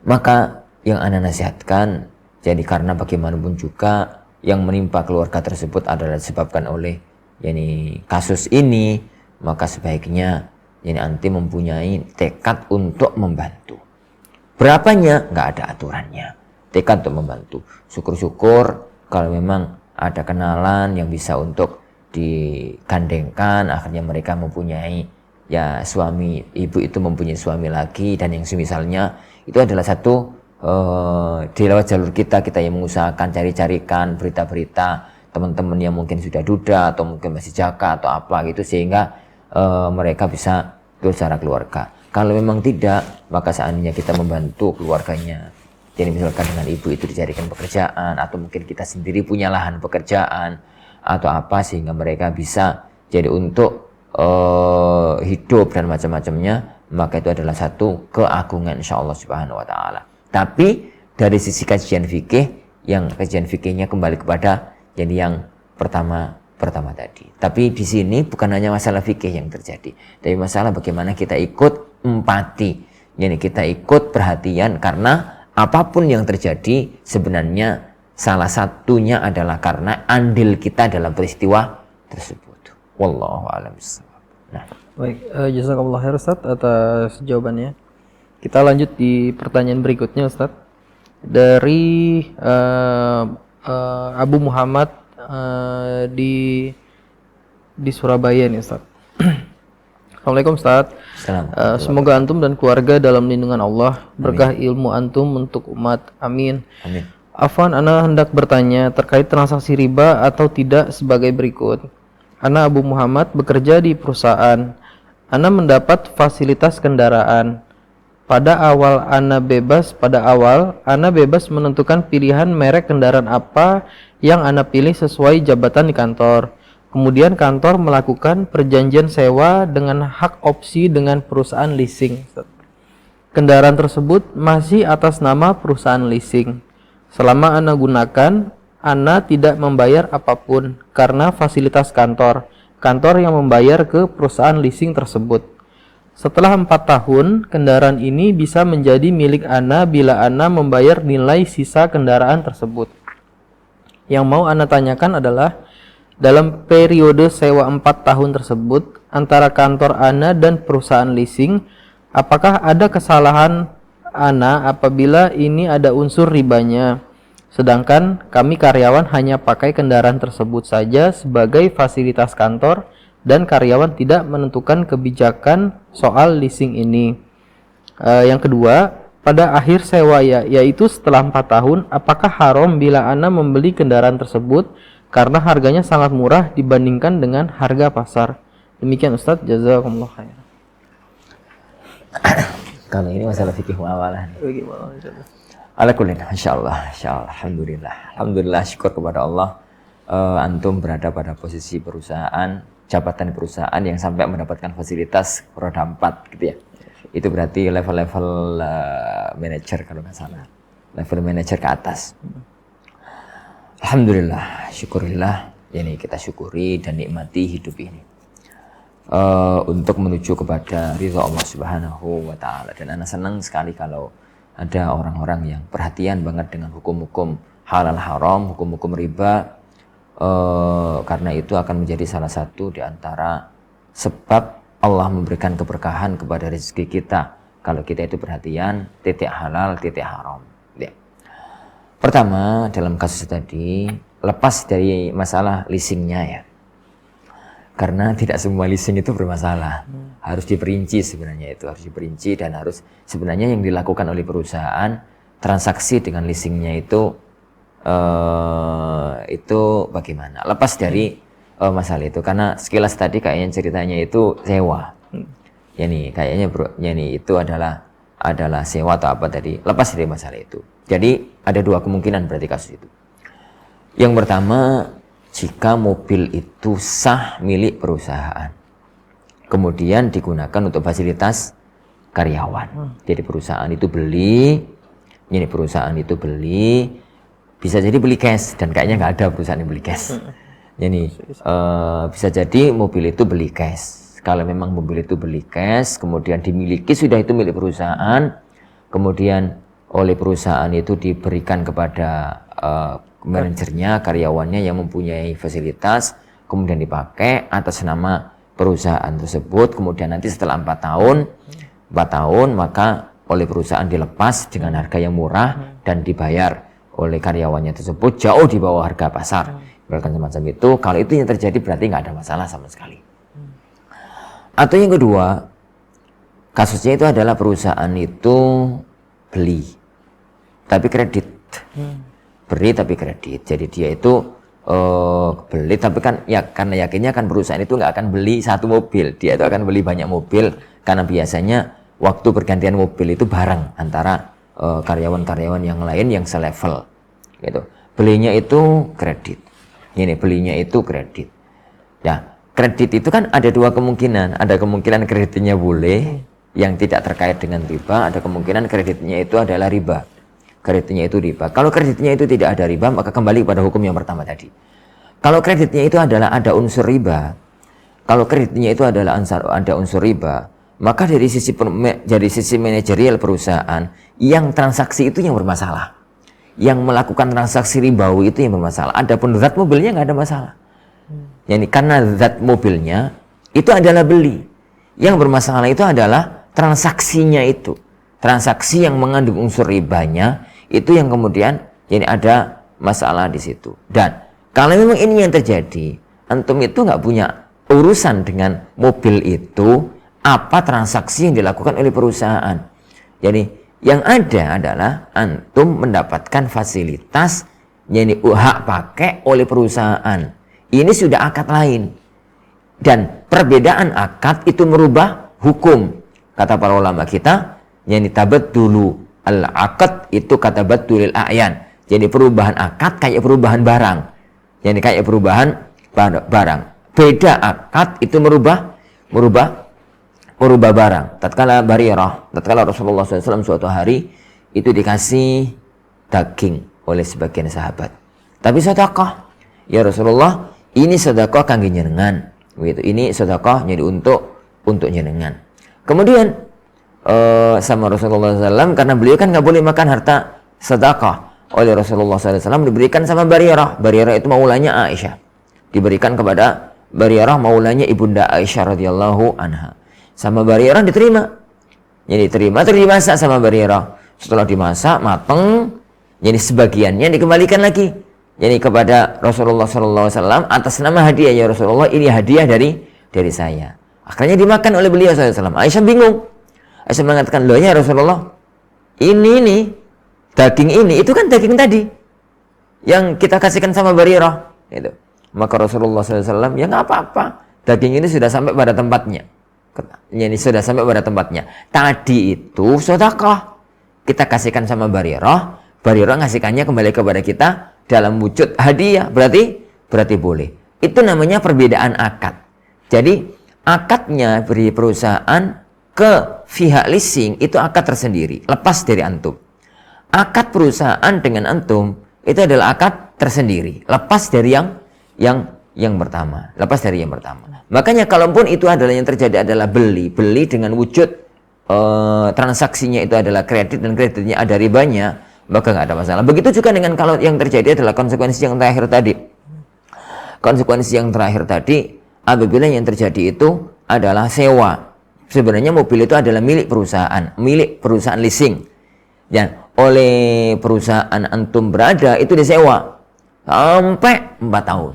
Maka yang ana nasihatkan, jadi karena bagaimanapun juga yang menimpa keluarga tersebut adalah disebabkan oleh yani kasus ini, maka sebaiknya yani anti mempunyai tekad untuk membantu. Berapanya nggak ada aturannya, tekad untuk membantu. Syukur-syukur kalau memang ada kenalan yang bisa untuk digandengkan, akhirnya mereka mempunyai ya suami, ibu itu mempunyai suami lagi, dan yang semisalnya itu adalah satu di lewat jalur kita yang mengusahakan cari-carikan berita-berita teman-teman yang mungkin sudah duda atau mungkin masih jaka atau apa gitu, sehingga mereka bisa secara keluarga. Kalau memang tidak, maka seandainya kita membantu keluarganya, jadi misalkan dengan ibu itu dicarikan pekerjaan, atau mungkin kita sendiri punya lahan pekerjaan atau apa, sehingga mereka bisa jadi untuk hidup dan macam-macamnya, maka itu adalah satu keagungan insyaallah subhanahu wa ta'ala. Tapi dari sisi kajian fikih, yang kajian fikihnya kembali kepada jadi yang pertama tadi. Tapi di sini bukan hanya masalah fikih yang terjadi, tapi masalah bagaimana kita ikut empati, jadi kita ikut perhatian, karena apapun yang terjadi sebenarnya salah satunya adalah karena andil kita dalam peristiwa tersebut. Wallahu a'lam bishawab. Nah, baik, jazakallahu khair Ustaz atas jawabannya. Kita lanjut di pertanyaan berikutnya Ustaz. Dari Abu Muhammad di Surabaya nih Ustaz. Assalamualaikum Ustaz. Semoga antum dan keluarga dalam lindungan Allah, berkah ilmu antum untuk umat. Amin. amin. Afwan, ana hendak bertanya terkait transaksi riba atau tidak sebagai berikut. Ana Abu Muhammad bekerja di perusahaan. Ana mendapat fasilitas kendaraan. Pada awal ana bebas menentukan pilihan merek kendaraan apa yang ana pilih sesuai jabatan di kantor. Kemudian kantor melakukan perjanjian sewa dengan hak opsi dengan perusahaan leasing. Kendaraan tersebut masih atas nama perusahaan leasing. Selama ana gunakan, ana tidak membayar apapun karena fasilitas kantor. Kantor yang membayar ke perusahaan leasing tersebut. Setelah 4 tahun, kendaraan ini bisa menjadi milik ana bila ana membayar nilai sisa kendaraan tersebut. Yang mau ana tanyakan adalah, dalam periode sewa 4 tahun tersebut antara kantor ana dan perusahaan leasing, apakah ada kesalahan ana apabila ini ada unsur ribanya? Sedangkan kami karyawan hanya pakai kendaraan tersebut saja sebagai fasilitas kantor dan karyawan tidak menentukan kebijakan soal leasing ini. Yang kedua, pada akhir sewa yaitu setelah 4 tahun, apakah haram bila ana membeli kendaraan tersebut karena harganya sangat murah dibandingkan dengan harga pasar? Demikian Ustaz, jazakumullah khair. Kalau ini masalah fikih muamalah. Ala kullin, insyaallah, alhamdulillah, syukur kepada Allah. Antum berada pada posisi perusahaan, jabatan perusahaan yang sampai mendapatkan fasilitas roda 4 gitu ya. Itu berarti level-level manajer kalau nggak salah, level manajer ke atas. Alhamdulillah, syukurillah, ini kita syukuri dan nikmati hidup ini untuk menuju kepada ridha Allah Subhanahu wa Ta'ala. Dan ana senang sekali kalau ada orang-orang yang perhatian banget dengan hukum-hukum halal haram, hukum-hukum riba, karena itu akan menjadi salah satu di antara sebab Allah memberikan keberkahan kepada rezeki kita kalau kita itu perhatian titik halal, titik haram ya. Pertama, dalam kasus tadi, lepas dari masalah leasingnya ya, karena tidak semua leasing itu bermasalah. Harus diperinci sebenarnya, itu harus diperinci, dan harus sebenarnya yang dilakukan oleh perusahaan transaksi dengan leasingnya itu bagaimana. Lepas dari masalah itu, karena sekilas tadi kayaknya ceritanya itu sewa. Ya nih kayaknya itu adalah sewa atau apa tadi. Lepas dari masalah itu. Jadi ada dua kemungkinan berarti kasus itu. Yang pertama, jika mobil itu sah milik perusahaan, kemudian digunakan untuk fasilitas karyawan. Jadi perusahaan itu beli, bisa jadi beli cash, dan kayaknya nggak ada perusahaan yang beli cash. Jadi bisa jadi mobil itu beli cash. Kalau memang mobil itu beli cash, kemudian dimiliki, sudah itu milik perusahaan, kemudian oleh perusahaan itu diberikan kepada manajernya, karyawannya yang mempunyai fasilitas, kemudian dipakai atas nama perusahaan tersebut, kemudian nanti setelah 4 tahun maka oleh perusahaan dilepas dengan harga yang murah dan dibayar oleh karyawannya tersebut jauh di bawah harga pasar. Bahkan semacam itu, kalau itu yang terjadi berarti nggak ada masalah sama sekali. Atau yang kedua, kasusnya itu adalah perusahaan itu beli tapi kredit. Beli tapi kredit. Jadi dia itu beli tapi kan ya karena yakinnya kan perusahaan itu nggak akan beli satu mobil, dia itu akan beli banyak mobil, karena biasanya waktu pergantian mobil itu bareng antara karyawan-karyawan yang lain yang selevel gitu. Belinya itu kredit. Ini belinya itu kredit. Ya, kredit itu kan ada dua kemungkinan. Ada kemungkinan kreditnya boleh yang tidak terkait dengan riba, ada kemungkinan kreditnya itu adalah riba. Kreditnya itu riba. Kalau kreditnya itu tidak ada riba, maka kembali pada hukum yang pertama tadi. Kalau kreditnya itu adalah ada unsur riba, kalau kreditnya itu adalah ada unsur riba, maka dari sisi manajerial perusahaan, yang transaksi itu yang bermasalah. Yang melakukan transaksi ribawi itu yang bermasalah. Adapun zat mobilnya nggak ada masalah. Yani karena zat mobilnya itu adalah beli. Yang bermasalah itu adalah transaksinya itu. Transaksi yang mengandung unsur ribanya itu yang kemudian jadi ada masalah di situ. Dan kalau memang ini yang terjadi, antum itu nggak punya urusan dengan mobil itu, apa transaksi yang dilakukan oleh perusahaan. Jadi yang ada adalah antum mendapatkan fasilitas yang hak pakai oleh perusahaan. Ini sudah akad lain. Dan perbedaan akad itu merubah hukum. Kata para ulama kita, yang tabaddulu al-aqd itu kata baddulil a'yan. Jadi perubahan akad kayak perubahan barang. Jadi kayak perubahan barang. Beda akad itu merubah barang. Tatkala Rasulullah SAW suatu hari itu dikasih daging oleh sebagian sahabat. Tapi sedekah, ya Rasulullah, ini sedekah kangge jenengan. Gitu. Ini sedekah jadi untuk jenengan. Kemudian sama Rasulullah SAW, karena beliau kan nggak boleh makan harta sedekah, oleh Rasulullah SAW diberikan sama Barirah. Barirah itu maulanya Aisyah. Diberikan kepada Barirah maulanya ibunda Aisyah radhiyallahu anha. Sama Barirah diterima. Jadi diterima terus dimasak sama Barirah. Setelah dimasak mateng, jadi sebagiannya dikembalikan lagi. Jadi kepada Rasulullah SAW atas nama hadiah, ya Rasulullah, ini hadiah dari saya. Akhirnya dimakan oleh beliau SAW. Aisyah bingung. Aisyah mengatakan, loh ya Rasulullah, ini daging ini, itu kan daging tadi yang kita kasihkan sama Barirah. Gitu. Maka Rasulullah SAW, ya nggak apa-apa, daging ini sudah sampai pada tempatnya. Ini sudah sampai pada tempatnya. Tadi itu sedekah kita kasihkan sama Barirah, Bariro ngasihkannya kembali kepada kita dalam wujud hadiah, berarti boleh. Itu namanya perbedaan akad. Jadi akadnya beri perusahaan ke pihak leasing itu akad tersendiri, lepas dari antum. Akad perusahaan dengan antum itu adalah akad tersendiri, lepas dari yang pertama, lepas dari yang pertama. Makanya kalaupun itu adalah yang terjadi adalah beli dengan wujud transaksinya itu adalah kredit dan kreditnya ada ribanya, maka nggak ada masalah. Begitu juga dengan kalau yang terjadi adalah konsekuensi yang terakhir tadi. Konsekuensi yang terakhir tadi, apabila yang terjadi itu adalah sewa. Sebenarnya mobil itu adalah milik perusahaan leasing. Ya, oleh perusahaan antum berada itu disewa sampai 4 tahun.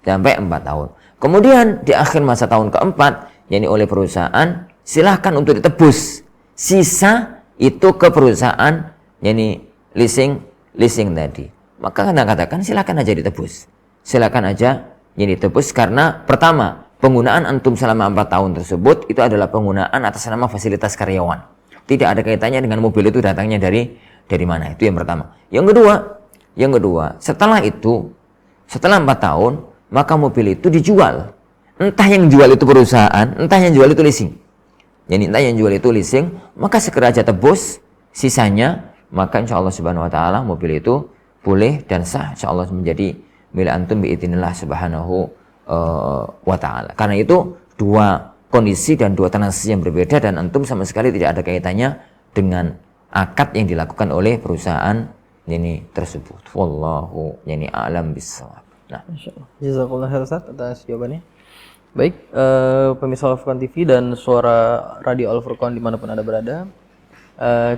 Sampai 4 tahun. Kemudian di akhir masa tahun keempat, yakni oleh perusahaan, silahkan untuk ditebus. Sisa itu ke perusahaan, yakni leasing tadi. Maka Anda katakan silahkan aja ditebus. Silakan aja yang ditebus karena pertama, penggunaan antum selama 4 tahun tersebut itu adalah penggunaan atas nama fasilitas karyawan. Tidak ada kaitannya dengan mobil itu datangnya dari mana. Itu yang pertama. Yang kedua, setelah 4 tahun, maka mobil itu dijual. Entah yang jual itu perusahaan, entah yang jual itu leasing. Jadi entah yang jual itu leasing, maka segera aja tebus sisanya, maka insya Allah subhanahu wa ta'ala mobil itu boleh dan sah insya Allah menjadi milik antum biidznillah subhanahu wa ta'ala. Karena itu dua kondisi dan dua transaksi yang berbeda dan antum sama sekali tidak ada kaitannya dengan akad yang dilakukan oleh perusahaan ini tersebut. Wallahu a'lam bissawab. Nah, insyaallah. Jazakallah khair Ustaz atas jawabannya. Baik, pemirsa Al-Furqan TV dan suara Radio Al-Furqan dimanapun Anda berada,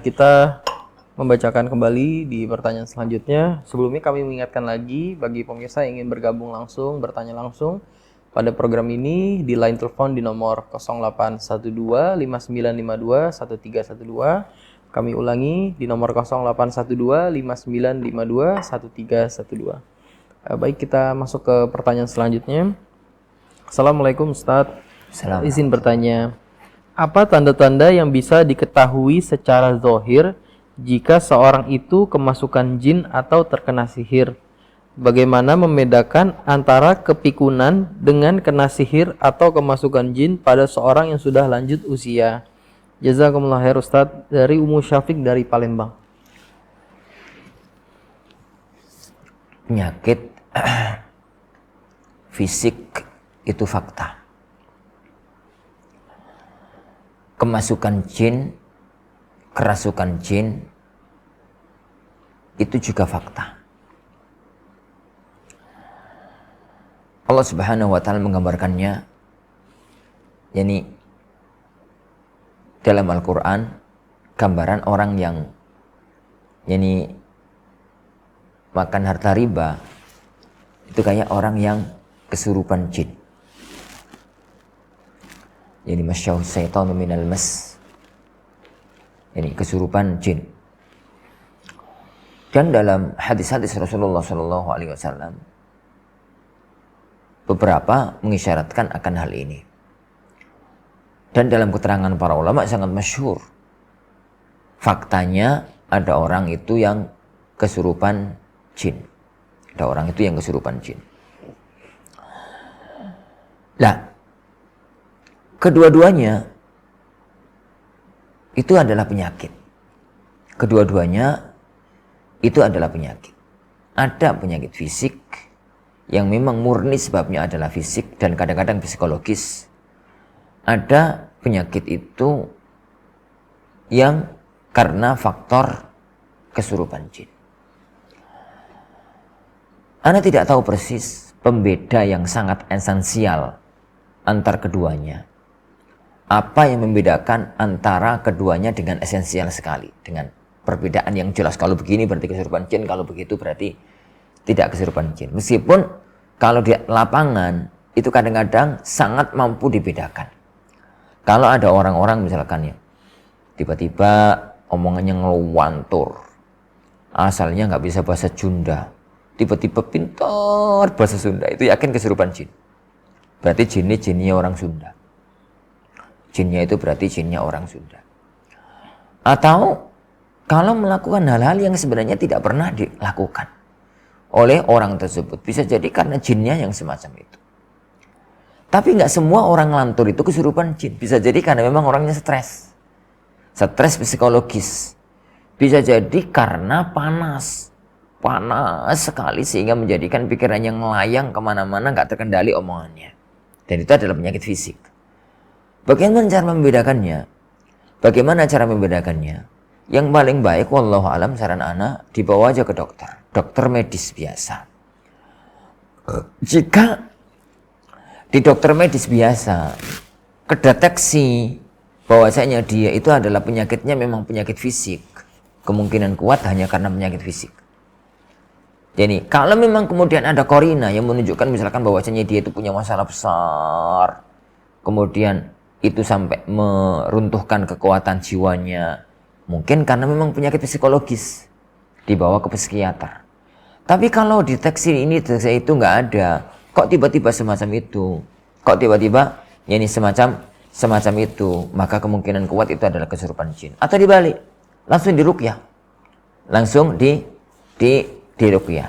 kita membacakan kembali di pertanyaan selanjutnya. Sebelumnya kami mengingatkan lagi bagi pemirsa yang ingin bergabung langsung, bertanya langsung pada program ini di line telepon di nomor 0812 5952 1312. Kami ulangi di nomor 0812 5952 1312. Baik, kita masuk ke pertanyaan selanjutnya. Assalamualaikum Ustadz. Izin bertanya, apa tanda-tanda yang bisa diketahui secara zahir jika seorang itu kemasukan jin atau terkena sihir? Bagaimana membedakan antara kepikunan dengan kena sihir atau kemasukan jin pada seorang yang sudah lanjut usia? Jazakumullah khair Ustadz. Dari Ummu Syafiq dari Palembang. Penyakit fisik itu fakta. Kemasukan jin, kerasukan jin itu juga fakta. Allah Subhanahu wa taala menggambarkannya yakni dalam Al-Qur'an gambaran orang yang yakni makan harta riba itu kayak orang yang kesurupan jin. Jadi masyahu syaitanu minal mas. Ini kesurupan jin. Dan dalam hadis-hadis Rasulullah SAW beberapa mengisyaratkan akan hal ini. Dan dalam keterangan para ulama sangat masyhur. Faktanya ada orang itu yang kesurupan jin. Ada orang itu yang kesurupan jin. Nah, kedua-duanya itu adalah penyakit. Kedua-duanya itu adalah penyakit. Ada penyakit fisik yang memang murni sebabnya adalah fisik dan kadang-kadang psikologis. Ada penyakit itu yang karena faktor kesurupan jin. Anda tidak tahu persis pembeda yang sangat esensial antar keduanya. Apa yang membedakan antara keduanya dengan esensial sekali, dengan perbedaan yang jelas. Kalau begini berarti kesurupan jin, kalau begitu berarti tidak kesurupan jin. Meskipun kalau di lapangan itu kadang-kadang sangat mampu dibedakan. Kalau ada orang-orang misalkan ya tiba-tiba omongannya ngeluantur, asalnya nggak bisa bahasa Sunda, tiba-tiba pintar bahasa Sunda, itu yakin kesurupan jin. Berarti jinnya orang Sunda. Jinnya itu berarti jinnya orang Sunda. Atau kalau melakukan hal-hal yang sebenarnya tidak pernah dilakukan oleh orang tersebut. Bisa jadi karena jinnya yang semacam itu. Tapi nggak semua orang ngelantur itu kesurupan jin. Bisa jadi karena memang orangnya stres. Stres psikologis. Bisa jadi karena panas. Panas sekali sehingga menjadikan pikirannya ngelayang kemana-mana, nggak terkendali omongannya. Dan itu adalah penyakit fisik. Bagaimana cara membedakannya? Bagaimana cara membedakannya? Yang paling baik, wallahu alam, saran ana, dibawa aja ke dokter. Dokter medis biasa. Jika di dokter medis biasa kedeteksi bahwasanya dia itu adalah penyakitnya memang penyakit fisik, kemungkinan kuat hanya karena penyakit fisik. Jadi kalau memang kemudian ada korina yang menunjukkan misalkan bahwasanya dia itu punya masalah besar, kemudian itu sampai meruntuhkan kekuatan jiwanya, mungkin karena memang penyakit psikologis, dibawa ke psikiater. Tapi kalau deteksi ini deteksi itu nggak ada, kok tiba-tiba semacam itu, kok tiba-tiba ya ini semacam itu, maka kemungkinan kuat itu adalah kesurupan jin. Atau dibalik, langsung diruqyah, langsung diruqyah.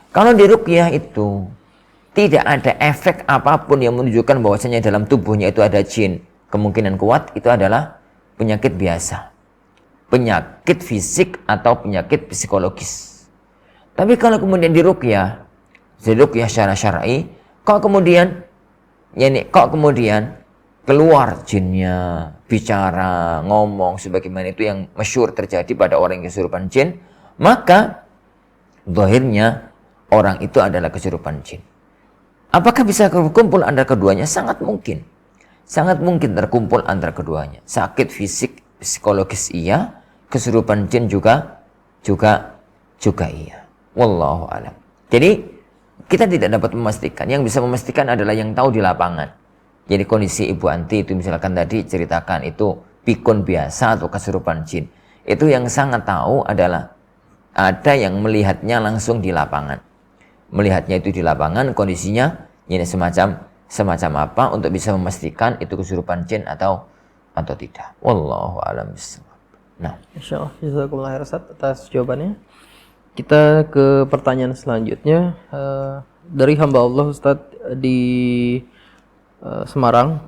Kalau diruqyah itu tidak ada efek apapun yang menunjukkan bahwasanya dalam tubuhnya itu ada jin, kemungkinan kuat itu adalah penyakit biasa, penyakit fisik atau penyakit psikologis. Tapi kalau kemudian diruqyah secara syar'i, kok kemudian keluar jinnya, bicara, ngomong sebagaimana itu yang masyhur terjadi pada orang yang kesurupan jin, maka zahirnya orang itu adalah kesurupan jin. Apakah bisa terkumpul antara keduanya? Sangat mungkin. Sangat mungkin terkumpul antara keduanya. Sakit fisik, psikologis iya, kesurupan jin juga iya. Wallahu alam. Jadi kita tidak dapat memastikan. Yang bisa memastikan adalah yang tahu di lapangan. Jadi kondisi Ibu Anti itu misalkan tadi ceritakan itu pikun biasa atau kesurupan jin. Itu yang sangat tahu adalah ada yang melihatnya langsung di lapangan. Melihatnya itu di lapangan, kondisinya ini semacam apa untuk bisa memastikan itu kesurupan jin atau tidak. Wallahu a'lam bishawab. Nah, insyaallah jazakumullah khair Ustaz atas jawabannya. Kita ke pertanyaan selanjutnya dari hamba Allah Ustadz di Semarang.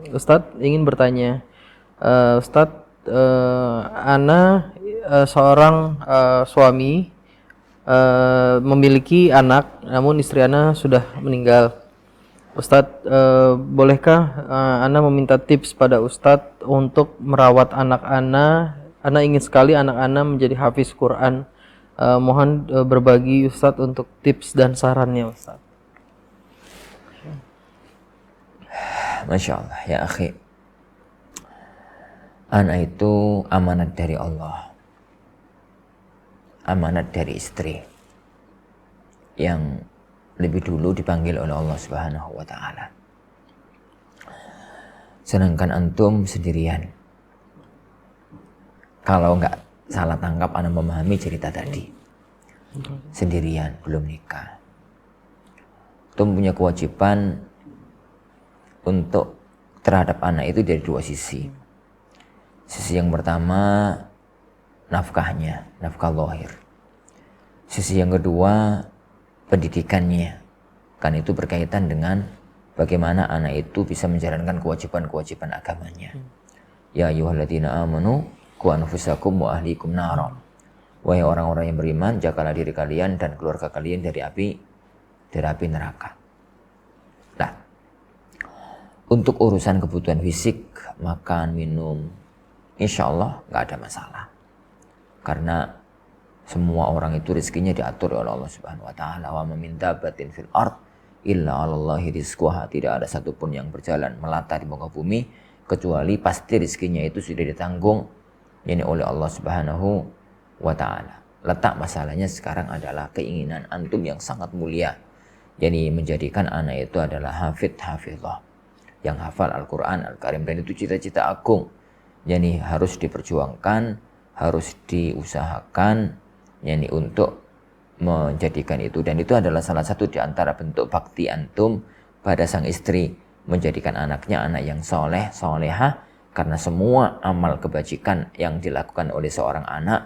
Ustadz ingin bertanya, Ustadz, ana seorang suami memiliki anak, namun istri ana sudah meninggal. Ustadz, bolehkah ana meminta tips pada Ustadz untuk merawat anak ana? Ana ingin sekali anak ana menjadi hafiz Quran. Mohon berbagi Ustadz untuk tips dan sarannya Ustadz. Masya Allah, ya akhi. Anak itu amanat dari Allah. Amanat dari istri. Yang lebih dulu dipanggil oleh Allah Subhanahu wa ta'ala. Sedangkan antum sendirian. Kalau nggak salah tangkap, anak memahami cerita tadi. Sendirian, belum nikah. Antum punya kewajiban untuk terhadap anak itu dari dua sisi. Sisi yang pertama, nafkahnya, nafkah zahir. Sisi yang kedua, pendidikannya. Kan itu berkaitan dengan bagaimana anak itu bisa menjalankan kewajiban-kewajiban agamanya. Ya ayyuhalladzina amanu qu anfusakum wa ahlikum nara. Wahai orang-orang yang beriman, jagalah diri kalian dan keluarga kalian dari api neraka. Nah, untuk urusan kebutuhan fisik, makan, minum, insya Allah nggak ada masalah. Karena semua orang itu rezekinya diatur oleh Allah Subhanahu wa taala. Wa min dabbatin fil ard illa 'alallahi rizquha. Tidak ada satupun yang berjalan melata di muka bumi kecuali pasti rezekinya itu sudah ditanggung yakni oleh Allah Subhanahu wa taala. Letak masalahnya sekarang adalah keinginan antum yang sangat mulia. Jadi menjadikan anak itu adalah hafizah yang hafal Al-Quran Al-Karim, dan itu cita-cita agung. Jadi harus diperjuangkan, harus diusahakan yani untuk menjadikan itu, dan itu adalah salah satu di antara bentuk bakti antum pada sang istri, menjadikan anaknya anak yang soleh, solehah, karena semua amal kebajikan yang dilakukan oleh seorang anak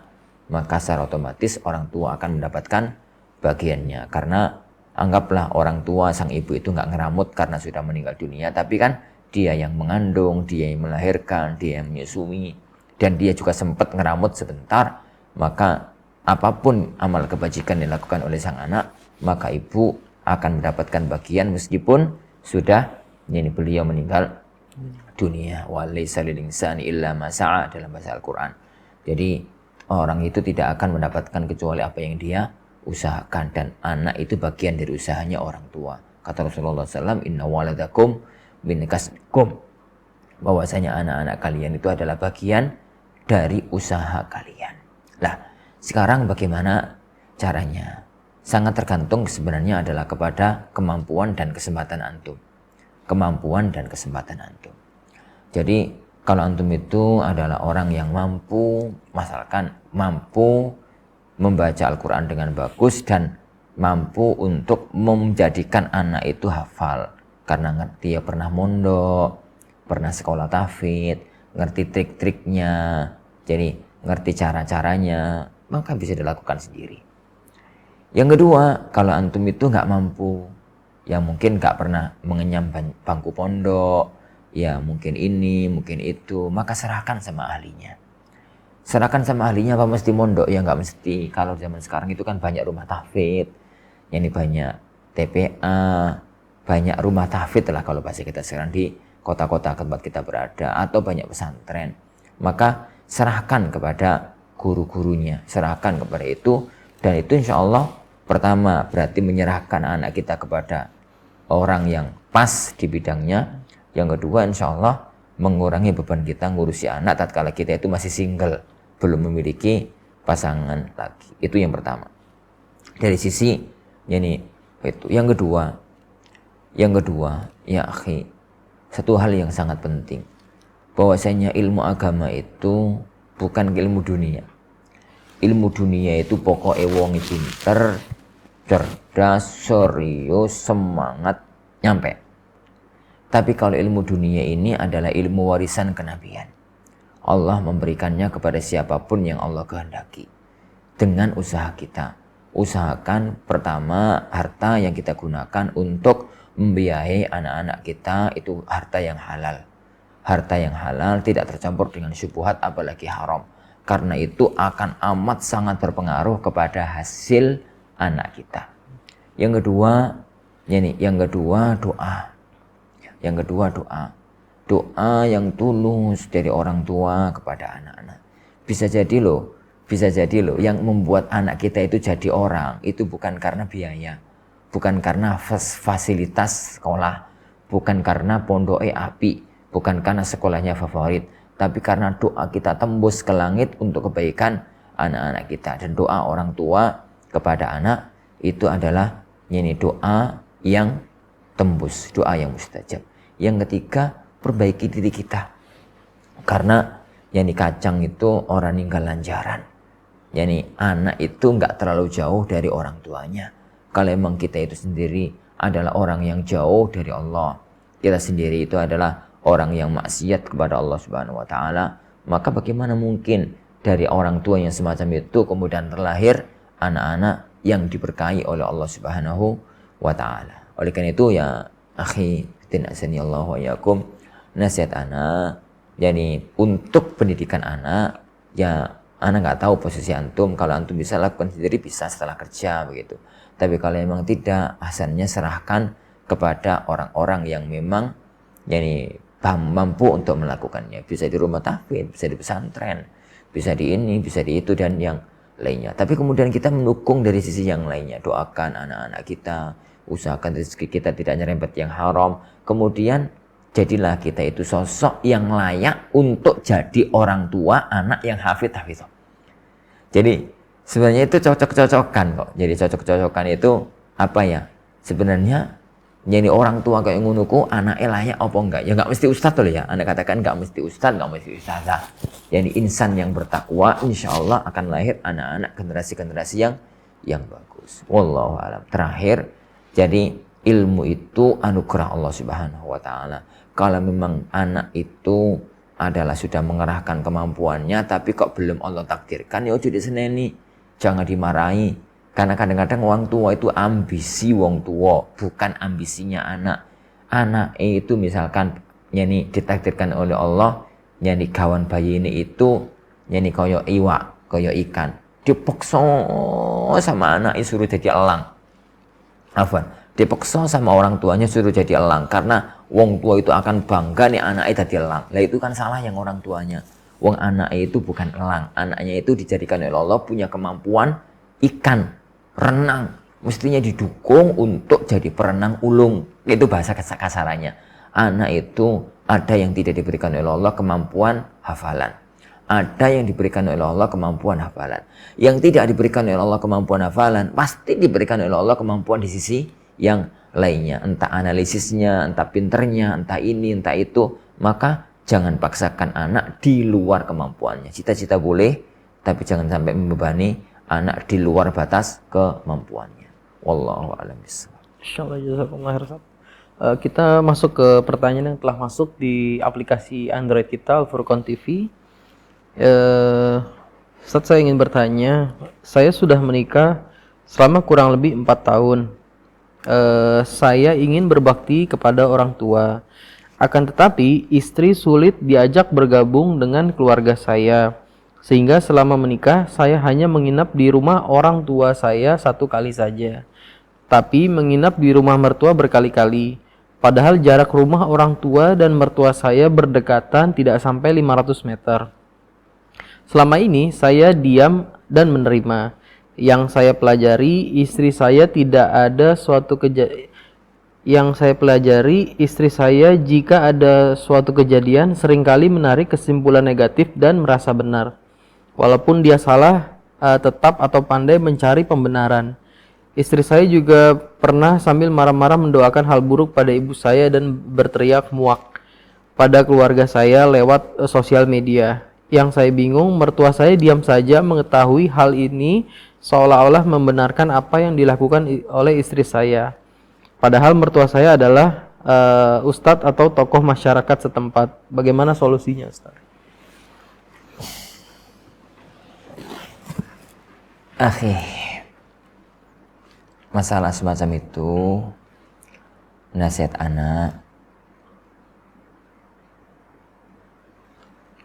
maka secara otomatis orang tua akan mendapatkan bagiannya. Karena anggaplah orang tua sang ibu itu nggak ngeramut karena sudah meninggal dunia, tapi kan dia yang mengandung, dia yang melahirkan, dia yang menyusui, dan dia juga sempat ngeramut sebentar, maka apapun amal kebajikan yang dilakukan oleh sang anak, maka ibu akan mendapatkan bagian meskipun sudah beliau meninggal dunia. Walaysa lil insani illa ma sa'a dalam bahasa Al-Qur'an. Jadi orang itu tidak akan mendapatkan kecuali apa yang dia usahakan, dan anak itu bagian dari usahanya orang tua. Kata Rasulullah SAW, inna waladakum min kasbikum, bahwasanya anak-anak kalian itu adalah bagian dari usaha kalian. Lah, sekarang bagaimana caranya? Sangat tergantung sebenarnya adalah kepada kemampuan dan kesempatan antum. Kemampuan dan kesempatan antum. Jadi kalau antum itu adalah orang yang mampu, misalkan mampu membaca Al-Quran dengan bagus dan mampu untuk menjadikan anak itu hafal. Karena dia pernah mondok, pernah sekolah tahfidz, ngerti trik-triknya, jadi ngerti cara-caranya, maka bisa dilakukan sendiri. Yang kedua, kalau antum itu nggak mampu, ya mungkin nggak pernah mengenyam bangku pondok, ya mungkin ini, mungkin itu, maka serahkan sama ahlinya. Serahkan sama ahlinya. Apa mesti mondok? Ya nggak mesti. Kalau zaman sekarang itu kan banyak rumah tahfidz, ini banyak TPA, banyak rumah tahfidz lah kalau bahasa kita sekarang di kota-kota tempat kita berada, atau banyak pesantren. Maka serahkan kepada guru-gurunya, serahkan kepada itu, dan itu insya Allah pertama berarti menyerahkan anak kita kepada orang yang pas di bidangnya. Yang kedua insya Allah mengurangi beban kita ngurusi anak tatkala kita itu masih single, belum memiliki pasangan lagi. Itu yang pertama. Dari sisi ini itu. Yang kedua, ya akhi, satu hal yang sangat penting, bahwasanya ilmu agama itu bukan ilmu dunia. Ilmu dunia itu pokoknya wong pinter, cerdas, serius, semangat, nyampe. Tapi kalau ilmu dunia ini adalah ilmu warisan kenabian. Allah memberikannya kepada siapapun yang Allah kehendaki. Dengan usaha kita. Usahakan pertama harta yang kita gunakan untuk membiayai anak-anak kita itu harta yang halal. Harta yang halal tidak tercampur dengan syubhat apalagi haram. Karena itu akan amat sangat berpengaruh kepada hasil anak kita. Yang kedua doa. Yang kedua doa. Doa yang tulus dari orang tua kepada anak-anak. Bisa jadi loh yang membuat anak kita itu jadi orang itu bukan karena biaya, bukan karena fasilitas sekolah, bukan karena pondoknya api, bukan karena sekolahnya favorit, tapi karena doa kita tembus ke langit untuk kebaikan anak-anak kita. Dan doa orang tua kepada anak itu adalah doa yang tembus, doa yang mustajab. Yang ketiga, perbaiki diri kita. Karena kacang itu orang ninggal lanjaran. Anak itu nggak terlalu jauh dari orang tuanya. Kalau emang kita itu sendiri adalah orang yang jauh dari Allah, kita sendiri itu adalah orang yang maksiat kepada Allah Subhanahu wa taala, maka bagaimana mungkin dari orang tua yang semacam itu kemudian terlahir anak-anak yang diberkahi oleh Allah Subhanahu wa taala. Oleh karena itu ya akhi, tinasani-Allah wa yakum, nasihat anak, untuk pendidikan anak, ya anak nggak tahu posisi antum. Kalau antum bisa lakukan sendiri bisa setelah kerja begitu. Tapi kalau memang tidak, asalnya serahkan kepada orang-orang yang memang mampu untuk melakukannya. Bisa di rumah tahfidz, bisa di pesantren, bisa di ini, bisa di itu dan yang lainnya. Tapi kemudian kita mendukung dari sisi yang lainnya. Doakan anak-anak kita, usahakan rezeki kita tidak nyerempet yang haram. Kemudian jadilah kita itu sosok yang layak untuk jadi orang tua anak yang hafidz. Jadi sebenarnya itu cocok-cocokan kok. Jadi cocok-cocokan itu apa ya? Sebenarnya orang tua kayak ngunuku anaknya layak apa enggak? Ya enggak mesti ustadz loh ya. Anda katakan enggak mesti ustadz, enggak mesti ustazah. Insan yang bertakwa insyaallah akan lahir anak-anak generasi-generasi yang bagus. Wallahu a'lam. Terakhir, jadi ilmu itu anugerah Allah Subhanahu wa taala. Kalau memang anak itu adalah sudah mengerahkan kemampuannya, tapi kok belum Allah takdirkan, ya ojo diseneni, jangan dimarahi. Karena kadang-kadang orang tua itu ambisi wong tua, bukan ambisinya anak. Anak itu misalkan yani ditakdirkan oleh Allah, yani kawan bayi ini itu yani koyo iwak, koyo ikan. Dipaksa sama anak suruh jadi elang. Dipaksa sama orang tuanya suruh jadi elang, karena wong tua itu akan bangga nih anaknya jadi elang. Lah itu kan salah yang orang tuanya. Wong anaknya itu bukan elang, anaknya itu dijadikan oleh Allah punya kemampuan ikan, renang, mestinya didukung untuk jadi perenang ulung. Itu bahasa kasarannya. Anak itu ada yang tidak diberikan oleh Allah kemampuan hafalan. Ada yang diberikan oleh Allah kemampuan hafalan. Yang tidak diberikan oleh Allah kemampuan hafalan, pasti diberikan oleh Allah kemampuan di sisi yang lainnya. Entah analisisnya, entah pinternya, entah ini, entah itu. Maka jangan paksakan anak di luar kemampuannya. Cita-cita boleh, tapi jangan sampai membebani anak di luar batas kemampuannya. Wallahu a'lam bishawab. Insyaallah, jazakumullah khair, Ustaz. Kita masuk ke pertanyaan yang telah masuk di aplikasi Android kita, Al-Furqan TV. Ustaz, saya ingin bertanya, saya sudah menikah selama kurang lebih 4 tahun. Saya ingin berbakti kepada orang tua. Akan tetapi istri sulit diajak bergabung dengan keluarga saya. Sehingga selama menikah saya hanya menginap di rumah orang tua saya 1 kali saja. Tapi menginap di rumah mertua berkali-kali. Padahal jarak rumah orang tua dan mertua saya berdekatan tidak sampai 500 meter. Selama ini saya diam dan menerima. Yang saya pelajari, istri saya tidak ada suatu istri saya jika ada suatu kejadian seringkali menarik kesimpulan negatif dan merasa benar. Walaupun dia salah, tetap atau pandai mencari pembenaran. Istri saya juga pernah sambil marah-marah mendoakan hal buruk pada ibu saya dan berteriak muak pada keluarga saya lewat sosial media. Yang saya bingung, mertua saya diam saja mengetahui hal ini, seolah-olah membenarkan apa yang dilakukan oleh istri saya. Padahal mertua saya adalah ustadz atau tokoh masyarakat setempat. Bagaimana solusinya, Ustaz? Masalah semacam itu, nasihat anak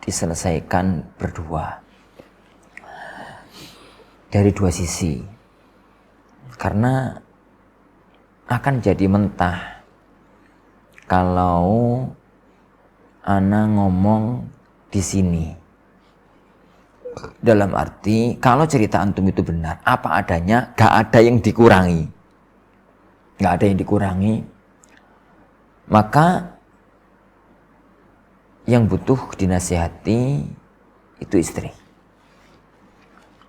diselesaikan berdua dari 2 sisi, karena akan jadi mentah kalau anak ngomong di sini. Dalam arti kalau cerita antum itu benar, apa adanya, gak ada yang dikurangi, maka yang butuh dinasihati itu istri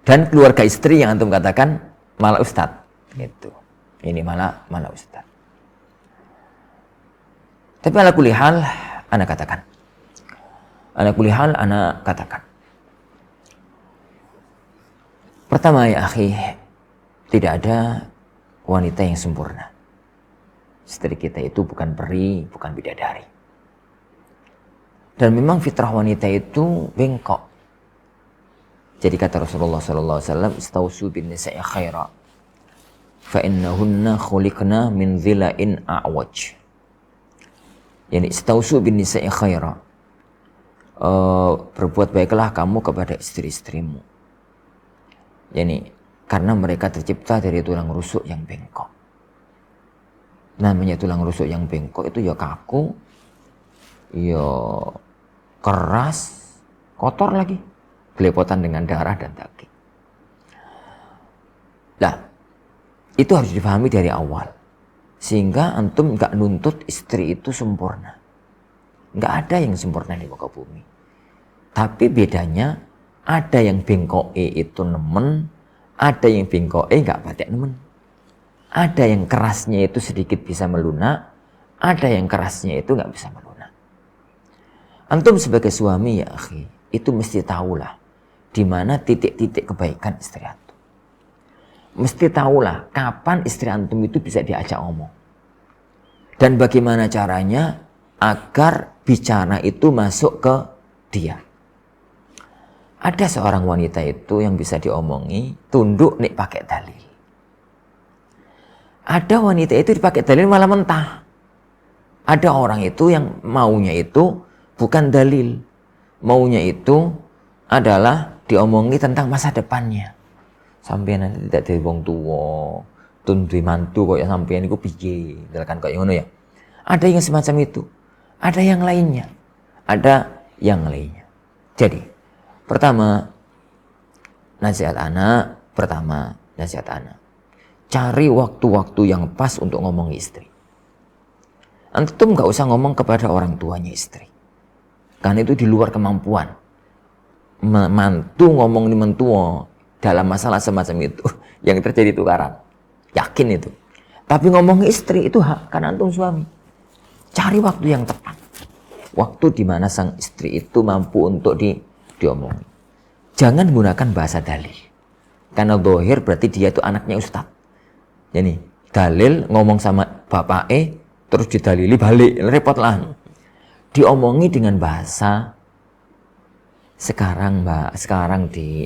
dan keluarga istri yang antum katakan malah ustadz gitu. Ini malah ustadz. Tapi ala kulli hal anak katakan pertama, ya akhi, tidak ada wanita yang sempurna. Istri kita itu bukan peri, bukan bidadari. Dan memang fitrah wanita itu bengkok. Jadi kata Rasulullah SAW, "Istausu bin nisa'i khaira, fa innahunna khuliqna min dhila'in a'waj." Yani istausu bin nisa'i khaira. Berbuat baiklah kamu kepada istri-istrimu. Yani karena mereka tercipta dari tulang rusuk yang bengkok. Namanya tulang rusuk yang bengkok itu ya kaku, ya keras, kotor lagi, belepotan dengan darah dan daging. Nah, itu harus dipahami dari awal, sehingga antum nggak nuntut istri itu sempurna. Nggak ada yang sempurna di muka bumi. Tapi bedanya ada yang bengkoke itu nemen, ada yang bengkoke nggak patek nemen. Ada yang kerasnya itu sedikit bisa melunak, ada yang kerasnya itu nggak bisa melunak. Antum sebagai suami, ya akhi, itu mesti tahulah di mana titik-titik kebaikan istri antum. Mesti tahulah kapan istri antum itu bisa diajak ngomong. Dan bagaimana caranya agar bicara itu masuk ke dia. Ada seorang wanita itu yang bisa diomongi, tunduk nih pakai dalil. Ada wanita itu dipakai dalil malah mentah. Ada orang itu yang maunya itu bukan dalil. Maunya itu adalah diomongi tentang masa depannya. Sampeyan nanti tidak dari wong tuwa, tundui mantu kok ya sampeyan iku piye, kan kok ngono ya. Ada yang semacam itu. Ada yang lainnya. Ada yang lainnya. Jadi, pertama nasihat anak. Cari waktu-waktu yang pas untuk ngomong istri. Antum nggak usah ngomong kepada orang tuanya istri. Karena itu di luar kemampuan. Mantu ngomong di mentua dalam masalah semacam itu yang terjadi tukaran. Yakin itu. Tapi ngomong istri itu hak kan antum suami. Cari waktu yang tepat. Waktu di mana sang istri itu mampu untuk diomong. Jangan gunakan bahasa dalil. Karena dohir berarti dia itu anaknya ustadz. Jadi dalil ngomong sama bapak terus didalili balik, repot lah. Diomongi dengan bahasa sekarang di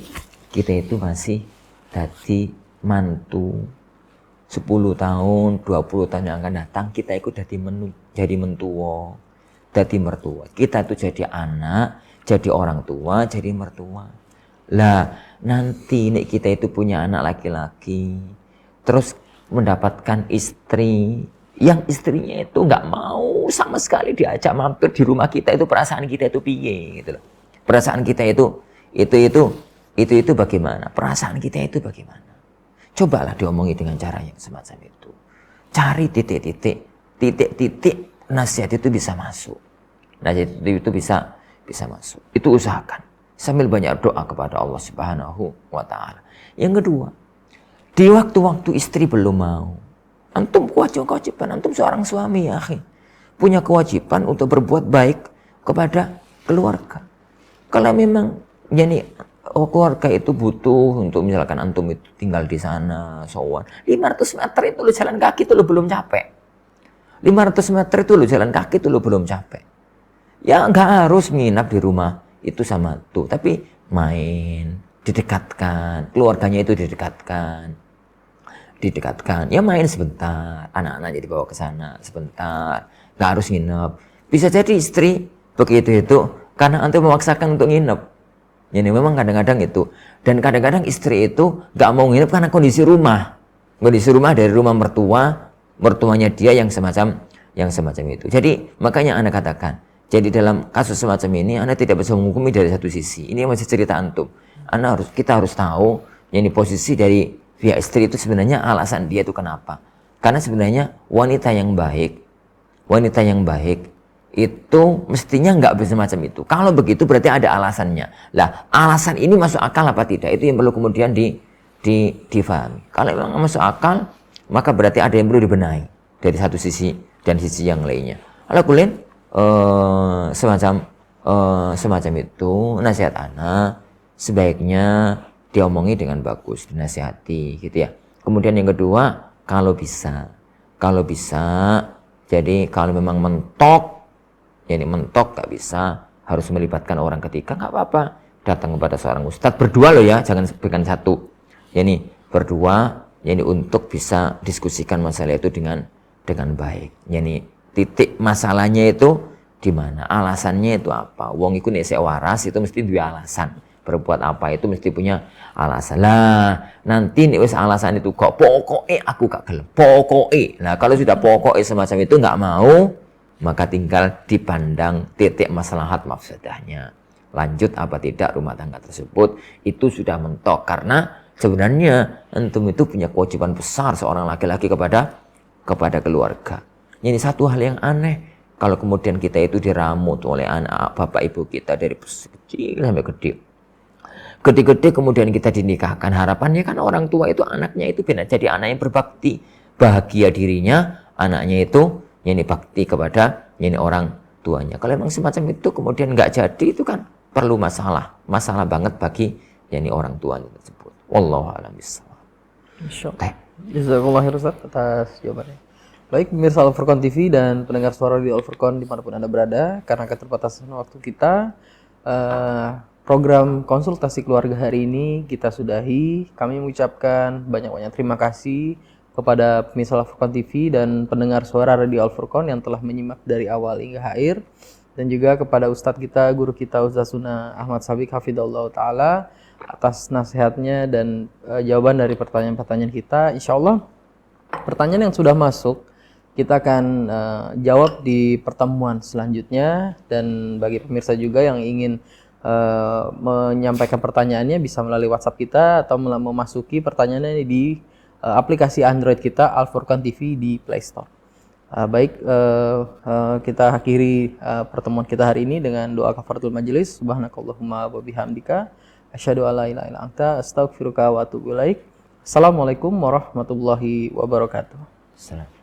kita itu masih jadi mantu 10 tahun, 20 tahun yang akan datang kita ikut jadi mentua, jadi mertua. Kita itu jadi anak, jadi orang tua, jadi mertua. Lah nanti nek kita itu punya anak laki-laki, terus mendapatkan istri yang istrinya itu nggak mau sama sekali diajak mampir di rumah kita, itu perasaan kita itu piye gitu loh. Perasaan kita itu bagaimana? Perasaan kita itu bagaimana? Cobalah diomongi dengan cara yang semacam itu. Cari titik nasihat itu bisa masuk. Nasihat itu bisa masuk. Itu usahakan sambil banyak doa kepada Allah Subhanahu wa taala. Yang kedua, di waktu-waktu istri belum mau, antum kewajiban, antum seorang suami ya akhi, punya kewajiban untuk berbuat baik kepada keluarga. Kalau memang keluarga itu butuh untuk misalkan antum itu tinggal di sana, 500 meter itu lo jalan kaki itu lo belum capek. 500 meter itu lo jalan kaki itu lo belum capek. Ya nggak harus nginap di rumah itu sama tuh, tapi main, didekatkan, keluarganya itu didekatkan, ya main sebentar, anak-anaknya dibawa ke sana sebentar, nggak harus nginep. Bisa jadi istri begitu itu karena antum memaksakan untuk nginep. Jadi memang kadang-kadang itu, dan kadang-kadang istri itu nggak mau nginep karena kondisi rumah dari rumah mertuanya dia yang semacam itu. Jadi makanya Anda katakan, jadi dalam kasus semacam ini Anda tidak bisa menghukumi dari satu sisi. Ini masih cerita antum. Kita harus tahu ini posisi dari pihak istri itu sebenarnya alasan dia itu kenapa. Karena sebenarnya wanita yang baik itu mestinya nggak bisa macam itu. Kalau begitu berarti ada alasannya. Lah alasan ini masuk akal apa tidak? Itu yang perlu kemudian difahami. Kalau memang masuk akal, maka berarti ada yang perlu dibenahi dari satu sisi dan sisi yang lainnya. Ala kulin semacam itu nasihat anak sebaiknya diomongi dengan bagus, dinasihati gitu ya. Kemudian yang kedua, kalau bisa, jadi kalau memang mentok gak bisa, harus melibatkan orang ketiga, nggak apa-apa. Datang kepada seorang ustadz, berdua loh ya, jangan bukan satu. Berdua, untuk bisa diskusikan masalah itu dengan baik. Titik masalahnya itu di mana, alasannya itu apa. Wong iku nek sik waras itu mesti duwe alasan. Berbuat apa itu mesti punya alasan. Lah, nanti nih wis alasan itu kok pokoknya aku gak gelem. Pokoknya. Nah, kalau sudah pokoknya semacam itu nggak mau, maka tinggal dipandang titik maslahat mafsadahnya. Lanjut apa tidak rumah tangga tersebut, itu sudah mentok. Karena sebenarnya antum itu punya kewajiban besar seorang laki-laki kepada keluarga. Ini satu hal yang aneh. Kalau kemudian kita itu diramut oleh anak bapak ibu kita dari kecil sampai gede. Gede-gede kemudian kita dinikahkan, harapannya kan orang tua itu anaknya itu benar jadi anak yang berbakti, bahagia dirinya, anaknya itu bakti kepada orang tuanya. Kalau memang semacam itu kemudian nggak jadi, itu kan perlu masalah banget bagi orang tuanya tersebut. Wallahu a'lam bishawab. Insyaallah. Jazakallahu khairan Ustaz atas jawabannya. Baik, pemirsa Al-Furqan TV dan pendengar suara di Al-Furqan dimanapun Anda berada, karena keterbatasan waktu kita, program konsultasi keluarga hari ini kita sudahi. Kami mengucapkan banyak-banyak terima kasih kepada pemirsa Al-Furqan TV dan pendengar suara Radio Al-Furqan yang telah menyimak dari awal hingga akhir, dan juga kepada Ustadz kita, guru kita Ustadz Sunnah Ahmad Sabik Hafidhullah Ta'ala atas nasihatnya dan jawaban dari pertanyaan-pertanyaan kita. Insya Allah pertanyaan yang sudah masuk kita akan jawab di pertemuan selanjutnya, dan bagi pemirsa juga yang ingin menyampaikan pertanyaannya bisa melalui WhatsApp kita atau memasuki pertanyaannya di aplikasi Android kita Al-Furqan TV di Play Store. Baik, kita akhiri pertemuan kita hari ini dengan doa kafaratul majelis. Subhanakallahumma wa bihamdika asyhadu alla ilaha illa anta astaghfiruka wa atubu ilaik. Assalamualaikum warahmatullahi wabarakatuh. Salam.